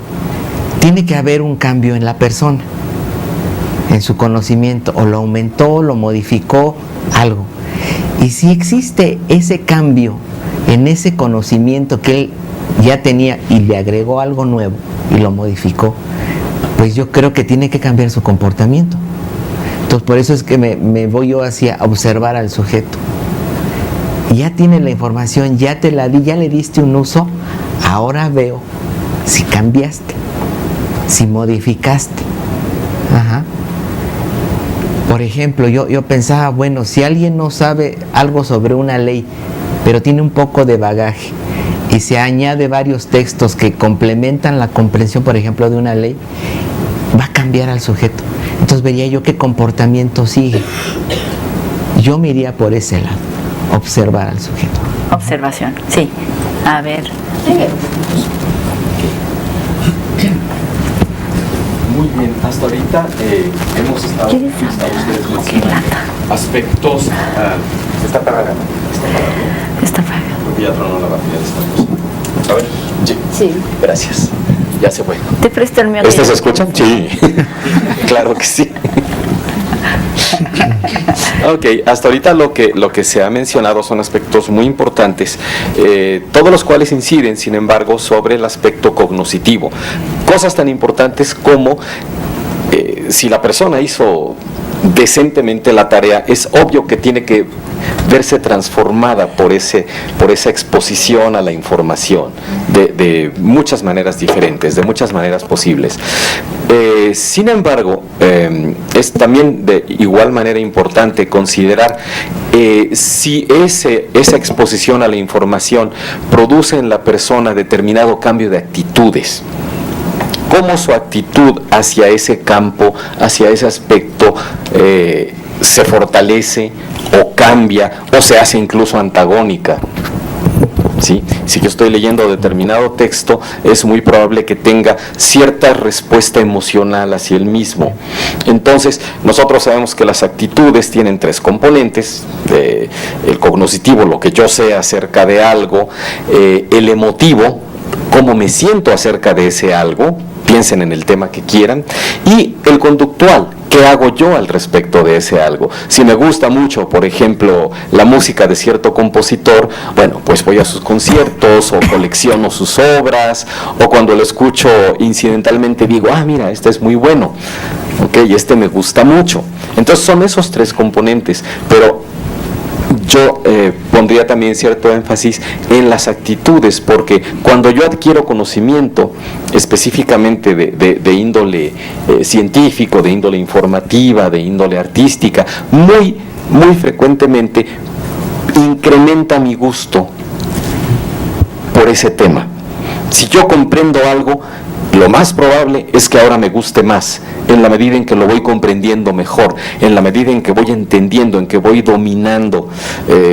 tiene que haber un cambio en la persona, en su conocimiento, o lo aumentó, lo modificó, algo. Y si existe ese cambio en ese conocimiento que él ya tenía y le agregó algo nuevo y lo modificó, pues yo creo que tiene que cambiar su comportamiento. Entonces, por eso es que me voy yo hacia observar al sujeto. Ya tiene la información, ya te la di, ya le diste un uso, ahora veo si cambiaste, si modificaste. Por ejemplo, yo pensaba, bueno, si alguien no sabe algo sobre una ley, pero tiene un poco de bagaje, y se añade varios textos que complementan la comprensión, por ejemplo, de una ley, va a cambiar al sujeto. Entonces vería yo qué comportamiento sigue. Yo me iría por ese lado, observar al sujeto. Observación, sí. A ver. Muy bien, hasta ahorita hemos estado ustedes mencionando aspectos. ¿Está apagada? Está apagada. Ya tronó la batería de esta cosa. A ver, sí. Gracias. Ya se fue. Te presto el mío. ¿Este se escucha? Sí. Claro que sí. Ok, hasta ahorita lo que se ha mencionado son aspectos muy importantes, todos los cuales inciden, sin embargo, sobre el aspecto cognoscitivo. Cosas tan importantes como si la persona hizo decentemente la tarea, es obvio que tiene que verse transformada por esa exposición a la información de muchas maneras diferentes, de muchas maneras posibles. Sin embargo, es también de igual manera importante considerar si esa exposición a la información produce en la persona determinado cambio de actitudes. Cómo su actitud hacia ese campo, hacia ese aspecto, se fortalece o cambia o se hace incluso antagónica. ¿Sí? Si yo estoy leyendo determinado texto, es muy probable que tenga cierta respuesta emocional hacia el mismo. Entonces, nosotros sabemos que las actitudes tienen tres componentes: el cognoscitivo, lo que yo sé acerca de algo; el emotivo, cómo me siento acerca de ese algo, piensen en el tema que quieran; y el conductual, ¿qué hago yo al respecto de ese algo? Si me gusta mucho, por ejemplo, la música de cierto compositor, bueno, pues voy a sus conciertos o colecciono sus obras, o cuando lo escucho incidentalmente digo, mira, este es muy bueno, ok, este me gusta mucho. Entonces son esos tres componentes, pero yo pondría también cierto énfasis en las actitudes, porque cuando yo adquiero conocimiento específicamente de índole científico, de índole informativa, de índole artística, muy frecuentemente incrementa mi gusto por ese tema. Si yo comprendo algo, lo más probable es que ahora me guste más, en la medida en que lo voy comprendiendo mejor, en la medida en que voy entendiendo, en que voy dominando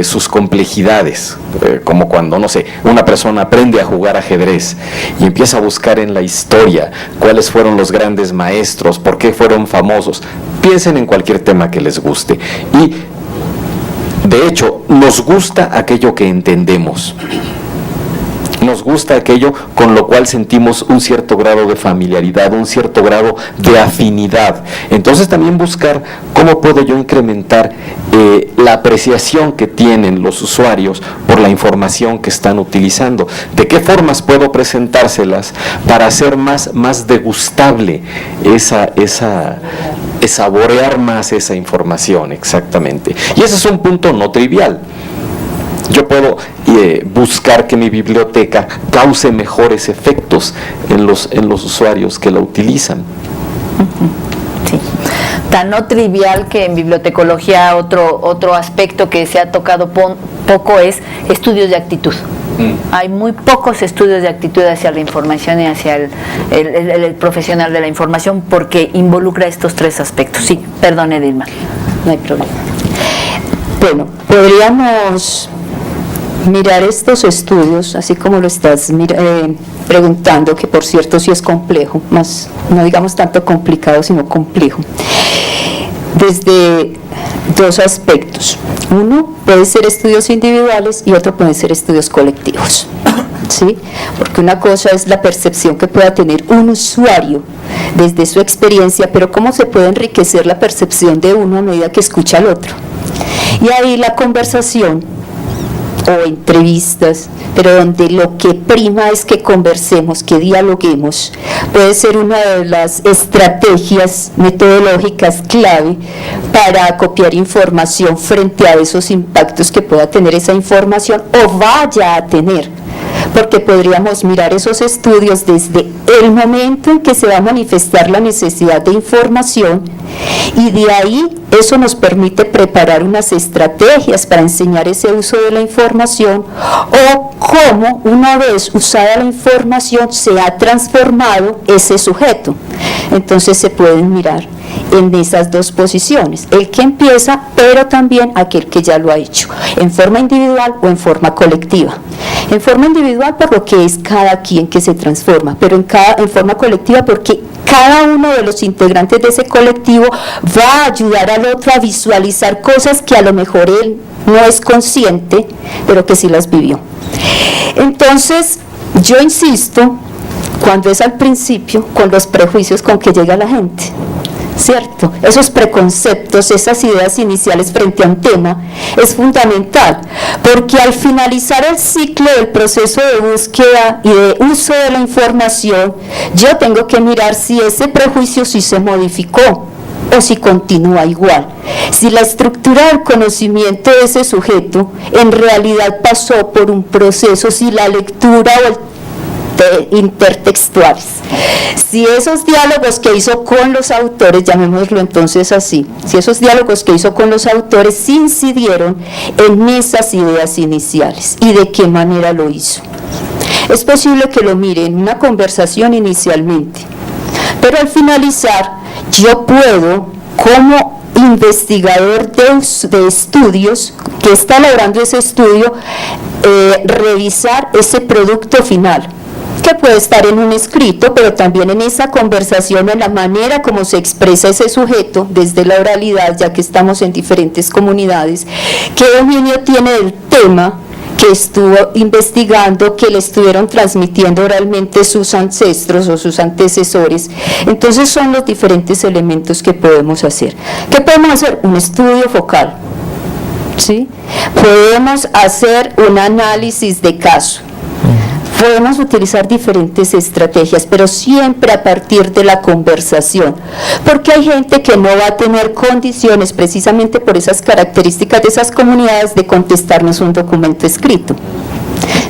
sus complejidades, como cuando, no sé, una persona aprende a jugar ajedrez y empieza a buscar en la historia cuáles fueron los grandes maestros, por qué fueron famosos. Piensen en cualquier tema que les guste y, de hecho, nos gusta aquello que entendemos. Nos gusta aquello con lo cual sentimos un cierto grado de familiaridad, un cierto grado de afinidad. Entonces también buscar cómo puedo yo incrementar la apreciación que tienen los usuarios por la información que están utilizando. ¿De qué formas puedo presentárselas para hacer más degustable saborear más esa información? Exactamente. Y ese es un punto no trivial. Yo puedo buscar que mi biblioteca cause mejores efectos en los usuarios que la utilizan. Sí. Tan no trivial que en bibliotecología otro aspecto que se ha tocado poco es estudios de actitud. Hay muy pocos estudios de actitud hacia la información y hacia el profesional de la información, porque involucra estos tres aspectos. Sí, perdón, Edilma. No hay problema. Bueno, podríamos mirar estos estudios, así como lo estás preguntando, que por cierto sí es complejo, más no digamos tanto complicado, sino complejo, desde dos aspectos. Uno puede ser estudios individuales y otro puede ser estudios colectivos, ¿sí? Porque una cosa es la percepción que pueda tener un usuario desde su experiencia, pero cómo se puede enriquecer la percepción de uno a medida que escucha al otro. Y ahí la conversación o entrevistas, pero donde lo que prima es que conversemos, que dialoguemos, puede ser una de las estrategias metodológicas clave para copiar información frente a esos impactos que pueda tener esa información o vaya a tener porque podríamos mirar esos estudios desde el momento en que se va a manifestar la necesidad de información, y de ahí eso nos permite preparar unas estrategias para enseñar ese uso de la información, o cómo una vez usada la información se ha transformado ese sujeto. Entonces se pueden mirar en esas dos posiciones, el que empieza, pero también aquel que ya lo ha hecho, en forma individual o en forma colectiva. En forma individual por lo que es cada quien que se transforma, pero en forma colectiva porque cada uno de los integrantes de ese colectivo va a ayudar al otro a visualizar cosas que a lo mejor él no es consciente, pero que sí las vivió. Entonces, yo insisto, cuando es al principio, con los prejuicios con que llega la gente, ¿cierto? Esos preconceptos, esas ideas iniciales frente a un tema, es fundamental, porque al finalizar el ciclo del proceso de búsqueda y de uso de la información, yo tengo que mirar si ese prejuicio sí se modificó o si continúa igual, si la estructura del conocimiento de ese sujeto en realidad pasó por un proceso, si la lectura o el intertextuales, si esos diálogos que hizo con los autores, llamémoslo entonces así, si esos diálogos que hizo con los autores incidieron en esas ideas iniciales y de qué manera lo hizo. Es posible que lo mire en una conversación inicialmente, pero al finalizar yo puedo, como investigador de estudios que está elaborando ese estudio, revisar ese producto final, que puede estar en un escrito, pero también en esa conversación, en la manera como se expresa ese sujeto desde la oralidad, ya que estamos en diferentes comunidades, qué dominio tiene del tema que estuvo investigando, que le estuvieron transmitiendo oralmente sus ancestros o sus antecesores. Entonces son los diferentes elementos que podemos hacer. ¿Qué podemos hacer? Un estudio focal, ¿sí? Podemos hacer un análisis de caso. Podemos utilizar diferentes estrategias, pero siempre a partir de la conversación, porque hay gente que no va a tener condiciones, precisamente por esas características de esas comunidades, de contestarnos un documento escrito.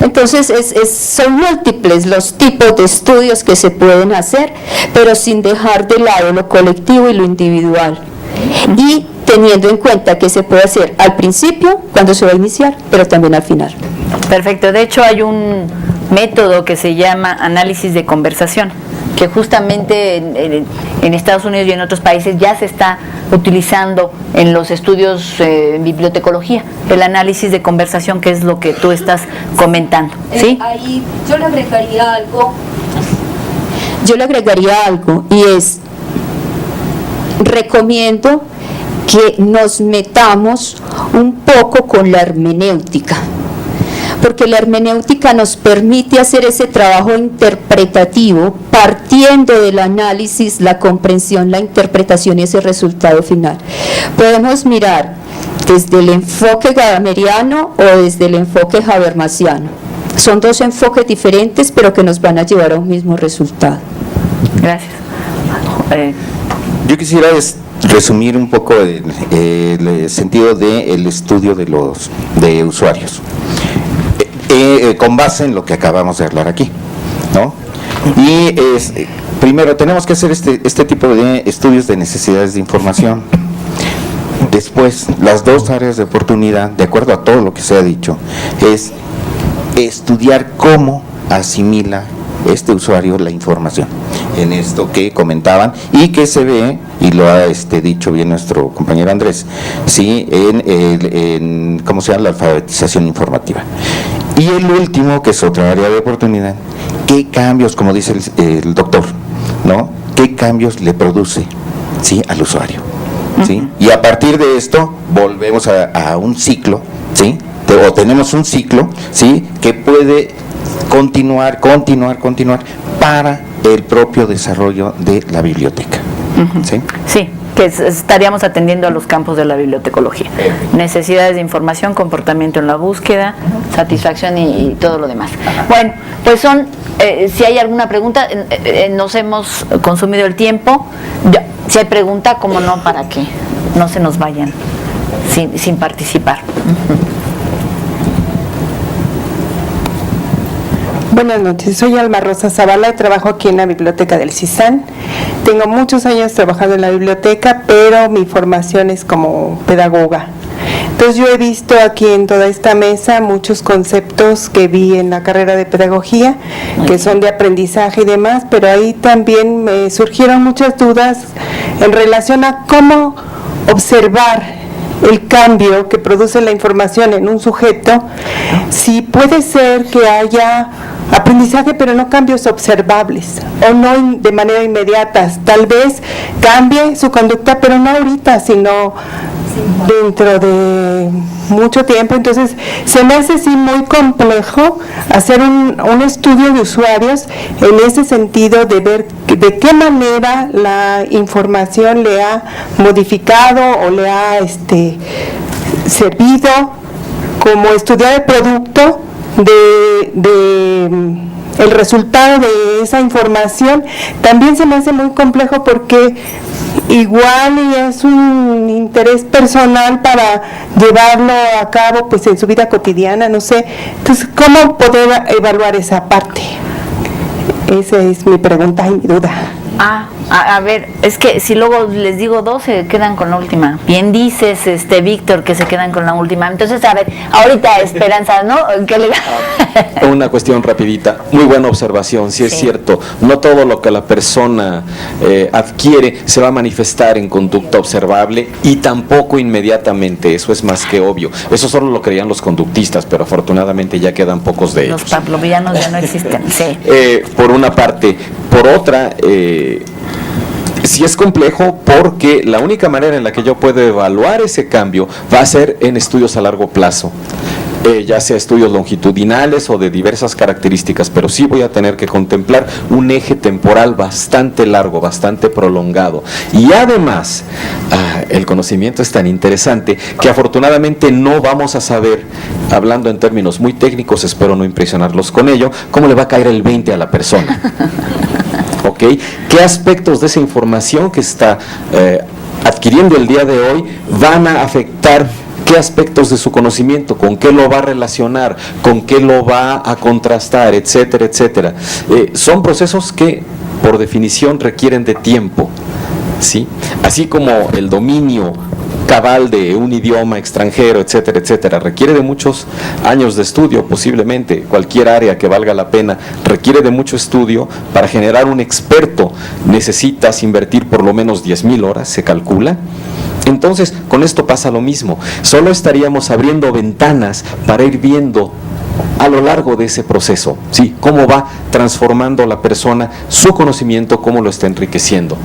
Entonces son múltiples los tipos de estudios que se pueden hacer, pero sin dejar de lado lo colectivo y lo individual, y teniendo en cuenta que se puede hacer al principio, cuando se va a iniciar, pero también al final. Perfecto, de hecho hay un método que se llama análisis de conversación, que justamente en Estados Unidos y en otros países ya se está utilizando en los estudios en bibliotecología, el análisis de conversación, que es lo que tú estás comentando, ¿sí? Ahí yo le agregaría algo. Yo le agregaría algo, y es, recomiendo que nos metamos un poco con la hermenéutica, porque la hermenéutica nos permite hacer ese trabajo interpretativo partiendo del análisis, la comprensión, la interpretación y ese resultado final. Podemos mirar desde el enfoque gadameriano o desde el enfoque habermasiano. Son dos enfoques diferentes, pero que nos van a llevar a un mismo resultado. Gracias. Yo quisiera resumir un poco el sentido del estudio de usuarios. Con base en lo que acabamos de hablar aquí, ¿no? Y primero tenemos que hacer este tipo de estudios de necesidades de información. Después, las dos áreas de oportunidad, de acuerdo a todo lo que se ha dicho, es estudiar cómo asimila este usuario la información, en esto que comentaban y que se ve, y lo ha dicho bien nuestro compañero Andrés, ¿sí? en ¿cómo se llama? La alfabetización informativa. Y el último, que es otra área de oportunidad, ¿qué cambios, como dice el doctor, ¿no? ¿Qué cambios le produce, ¿sí? al usuario? ¿Sí? Y a partir de esto volvemos a un ciclo, ¿sí? O tenemos un ciclo, ¿sí? que puede continuar para el propio desarrollo de la biblioteca. ¿Sí? Sí, que estaríamos atendiendo a los campos de la bibliotecología. Necesidades de información, comportamiento en la búsqueda, satisfacción y todo lo demás. Bueno, pues si hay alguna pregunta, nos hemos consumido el tiempo. Si hay pregunta, cómo no, para que no se nos vayan sin participar. Buenas noches, soy Alma Rosa Zavala, trabajo aquí en la biblioteca del CISAN. Tengo muchos años trabajando en la biblioteca, pero mi formación es como pedagoga. Entonces yo he visto aquí en toda esta mesa muchos conceptos que vi en la carrera de pedagogía, que son de aprendizaje y demás, pero ahí también me surgieron muchas dudas en relación a cómo observar el cambio que produce la información en un sujeto, si puede ser que haya aprendizaje pero no cambios observables o no de manera inmediata, tal vez cambie su conducta pero no ahorita sino dentro de mucho tiempo. Entonces se me hace sí muy complejo hacer un estudio de usuarios en ese sentido, de ver de qué manera la información le ha modificado o le ha servido como estudiar el producto de el resultado de esa información. También se me hace muy complejo porque igual y es un interés personal para llevarlo a cabo pues en su vida cotidiana, no sé. Entonces, ¿cómo poder evaluar esa parte? Esa es mi pregunta y mi duda. A ver, es que si luego les digo dos, se quedan con la última. Bien dices, Víctor, que se quedan con la última. Entonces, a ver, ahorita Esperanza, ¿no? ¿Qué le Una cuestión rapidita. Muy buena observación, sí es cierto. No todo lo que la persona adquiere se va a manifestar en conducta observable y tampoco inmediatamente. Eso es más que obvio. Eso solo lo creían los conductistas, pero afortunadamente ya quedan pocos de ellos. Los pavlovianos ya no existen, sí. Por una parte. Por otra, sí es complejo porque la única manera en la que yo puedo evaluar ese cambio va a ser en estudios a largo plazo. Ya sea estudios longitudinales o de diversas características, pero sí voy a tener que contemplar un eje temporal bastante largo, bastante prolongado. Y además, el conocimiento es tan interesante que afortunadamente no vamos a saber, hablando en términos muy técnicos, espero no impresionarlos con ello, cómo le va a caer el 20 a la persona. ¿Ok? ¿Qué aspectos de esa información que está adquiriendo el día de hoy van a afectar? ¿Qué aspectos de su conocimiento? ¿Con qué lo va a relacionar? ¿Con qué lo va a contrastar? Etcétera, etcétera. Son procesos que, por definición, requieren de tiempo, ¿sí? Así como el dominio cabal de un idioma extranjero, etcétera, etcétera, requiere de muchos años de estudio, posiblemente cualquier área que valga la pena requiere de mucho estudio. Para generar un experto necesitas invertir por lo menos 10,000 horas, se calcula. Entonces, con esto pasa lo mismo. Solo estaríamos abriendo ventanas para ir viendo a lo largo de ese proceso, ¿sí? Cómo va transformando la persona su conocimiento, cómo lo está enriqueciendo.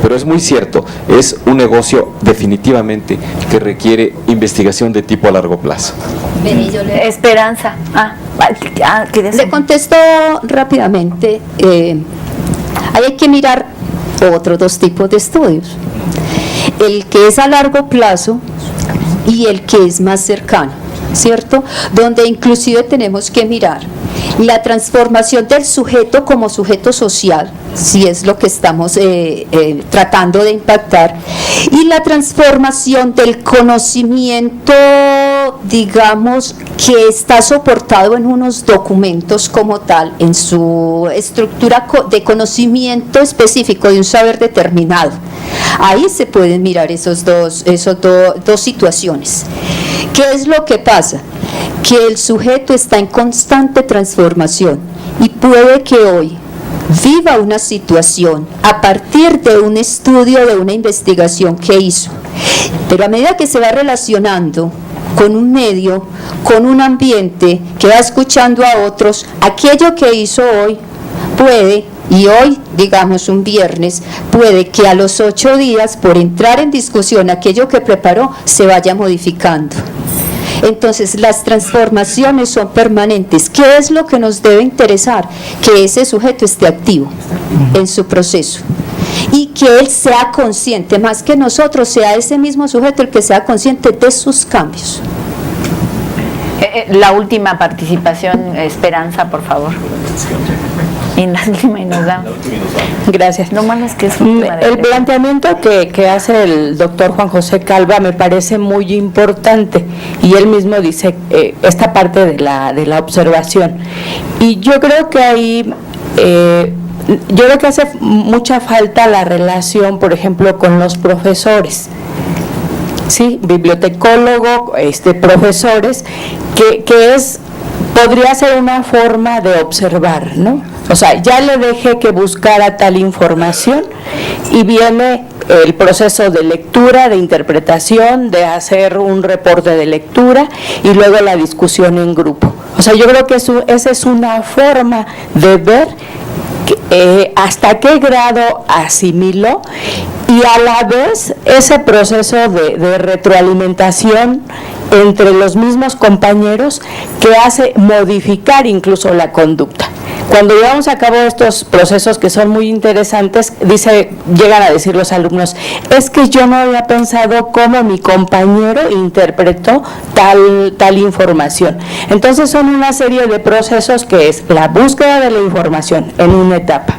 Pero es muy cierto, es un negocio definitivamente que requiere investigación de tipo a largo plazo. Esperanza. Le contesto rápidamente. Hay que mirar otros dos tipos de estudios. El que es a largo plazo y el que es más cercano, ¿cierto? Donde inclusive tenemos que mirar la transformación del sujeto como sujeto social, si es lo que estamos tratando de impactar, y la transformación del conocimiento, digamos, que está soportado en unos documentos como tal, en su estructura de conocimiento específico de un saber determinado. Ahí se pueden mirar esas dos situaciones. ¿Qué es lo que pasa? Que el sujeto está en constante transformación y puede que hoy viva una situación a partir de un estudio, de una investigación que hizo, pero a medida que se va relacionando con un medio, con un ambiente, que va escuchando a otros, aquello que hizo hoy puede, y hoy, digamos un viernes, puede que a los 8 días, por entrar en discusión aquello que preparó, se vaya modificando. Entonces las transformaciones son permanentes. ¿Qué es lo que nos debe interesar? Que ese sujeto esté activo en su proceso y que él sea consciente, más que nosotros, sea ese mismo sujeto el que sea consciente de sus cambios. La última participación, Esperanza, por favor. en la última y nos da. Gracias. Lo malo es que es el planteamiento que hace el doctor Juan José Calva me parece muy importante, y él mismo dice esta parte de la observación, y yo creo que ahí yo creo que hace mucha falta la relación, por ejemplo, con los profesores. Sí, bibliotecólogo, profesores, que podría ser una forma de observar, ¿no? O sea, ya le dejé que buscara tal información y viene el proceso de lectura, de interpretación, de hacer un reporte de lectura y luego la discusión en grupo. O sea, yo creo que esa es una forma de ver hasta qué grado asimiló, y a la vez ese proceso de retroalimentación entre los mismos compañeros que hace modificar incluso la conducta. Cuando llevamos a cabo estos procesos que son muy interesantes, llegan a decir los alumnos, es que yo no había pensado cómo mi compañero interpretó tal información. Entonces son una serie de procesos que es la búsqueda de la información en una etapa.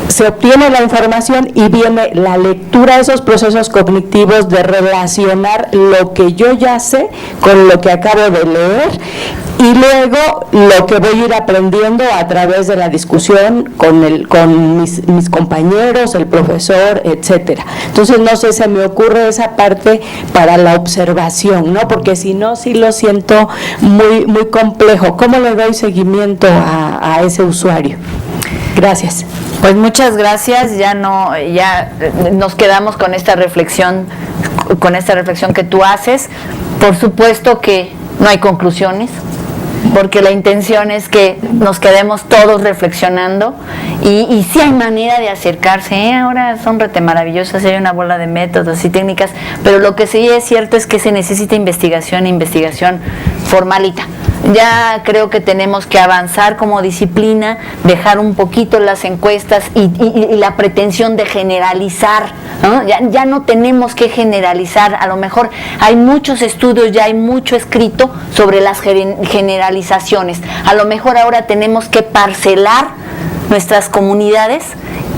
Se obtiene la información y viene la lectura de esos procesos cognitivos de relacionar lo que yo ya sé con lo que acabo de leer, y luego lo que voy a ir aprendiendo a través de la discusión con mis compañeros, el profesor, etcétera. Entonces, no sé, se me ocurre esa parte para la observación, ¿no? Porque si no, sí lo siento muy, muy complejo. ¿Cómo le doy seguimiento a ese usuario? Gracias. Pues muchas gracias. Ya nos quedamos con esta reflexión que tú haces. Por supuesto que no hay conclusiones, porque la intención es que nos quedemos todos reflexionando, y sí hay manera de acercarse, ahora son rete maravillosas, hay una bola de métodos y técnicas, pero lo que sí es cierto es que se necesita investigación formalita. Ya creo que tenemos que avanzar como disciplina, dejar un poquito las encuestas y la pretensión de generalizar, ¿no? Ya no tenemos que generalizar. A lo mejor hay muchos estudios, ya hay mucho escrito sobre las generalizaciones. A lo mejor ahora tenemos que parcelar nuestras comunidades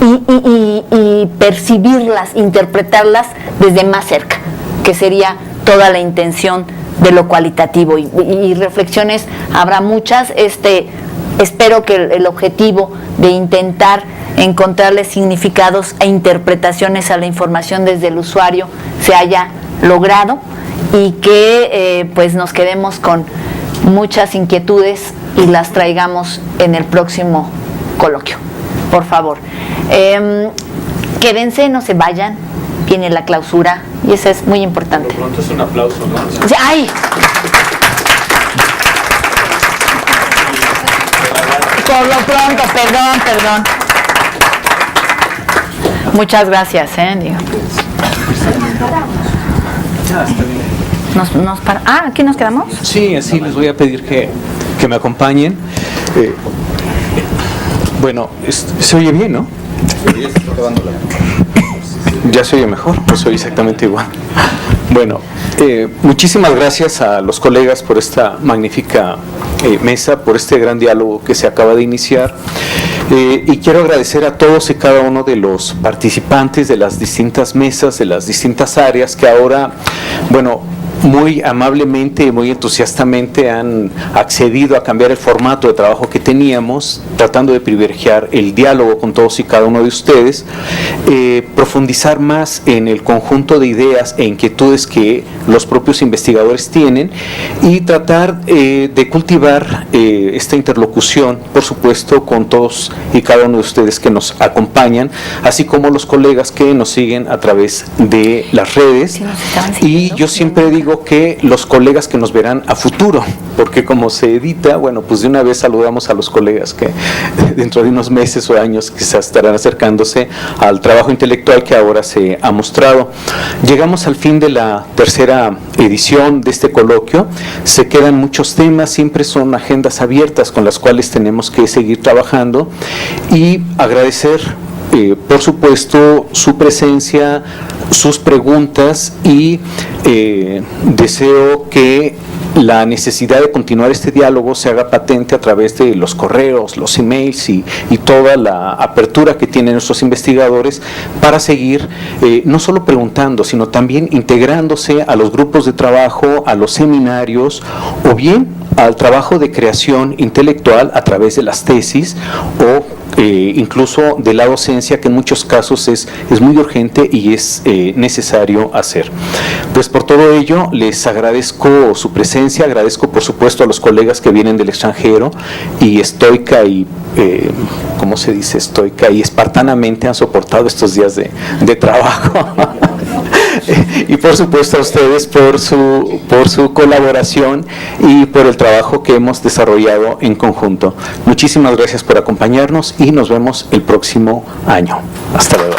y percibirlas, interpretarlas desde más cerca, que sería toda la intención de lo cualitativo, y reflexiones habrá muchas. Espero que el objetivo de intentar encontrarle significados e interpretaciones a la información desde el usuario se haya logrado, y que pues nos quedemos con muchas inquietudes y las traigamos en el próximo coloquio. Por favor, quédense, no se vayan, viene la clausura y eso es muy importante. Por pronto es un aplauso, ¿no? ¡Ay! Por lo pronto, perdón. Muchas gracias, Diego. ¿Aquí nos quedamos? Sí, así les voy a pedir que me acompañen. Bueno, se oye bien, ¿no? Ya se oye mejor, pues soy exactamente igual. Bueno, muchísimas gracias a los colegas por esta magnífica mesa, por este gran diálogo que se acaba de iniciar. Y quiero agradecer a todos y cada uno de los participantes de las distintas mesas, de las distintas áreas que ahora, muy amablemente y muy entusiastamente han accedido a cambiar el formato de trabajo que teníamos, tratando de privilegiar el diálogo con todos y cada uno de ustedes, profundizar más en el conjunto de ideas e inquietudes que los propios investigadores tienen, y tratar de cultivar esta interlocución, por supuesto, con todos y cada uno de ustedes que nos acompañan, así como los colegas que nos siguen a través de las redes. Y yo siempre digo que los colegas que nos verán a futuro, porque como se edita, pues de una vez saludamos a los colegas que dentro de unos meses o años quizás estarán acercándose al trabajo intelectual que ahora se ha mostrado. Llegamos al fin de la tercera edición de este coloquio. Se quedan muchos temas, siempre son agendas abiertas con las cuales tenemos que seguir trabajando, y agradecer por supuesto su presencia, sus preguntas, y deseo que la necesidad de continuar este diálogo se haga patente a través de los correos, los emails y toda la apertura que tienen nuestros investigadores para seguir no solo preguntando, sino también integrándose a los grupos de trabajo, a los seminarios o bien al trabajo de creación intelectual a través de las tesis o incluso de la docencia, que en muchos casos es muy urgente y es necesario hacer. Pues por todo ello les agradezco su presencia, agradezco por supuesto a los colegas que vienen del extranjero y estoica y ¿cómo se dice? Estoica y espartanamente han soportado estos días de trabajo. Y por supuesto a ustedes por su colaboración y por el trabajo que hemos desarrollado en conjunto. Muchísimas gracias por acompañarnos y nos vemos el próximo año. Hasta luego.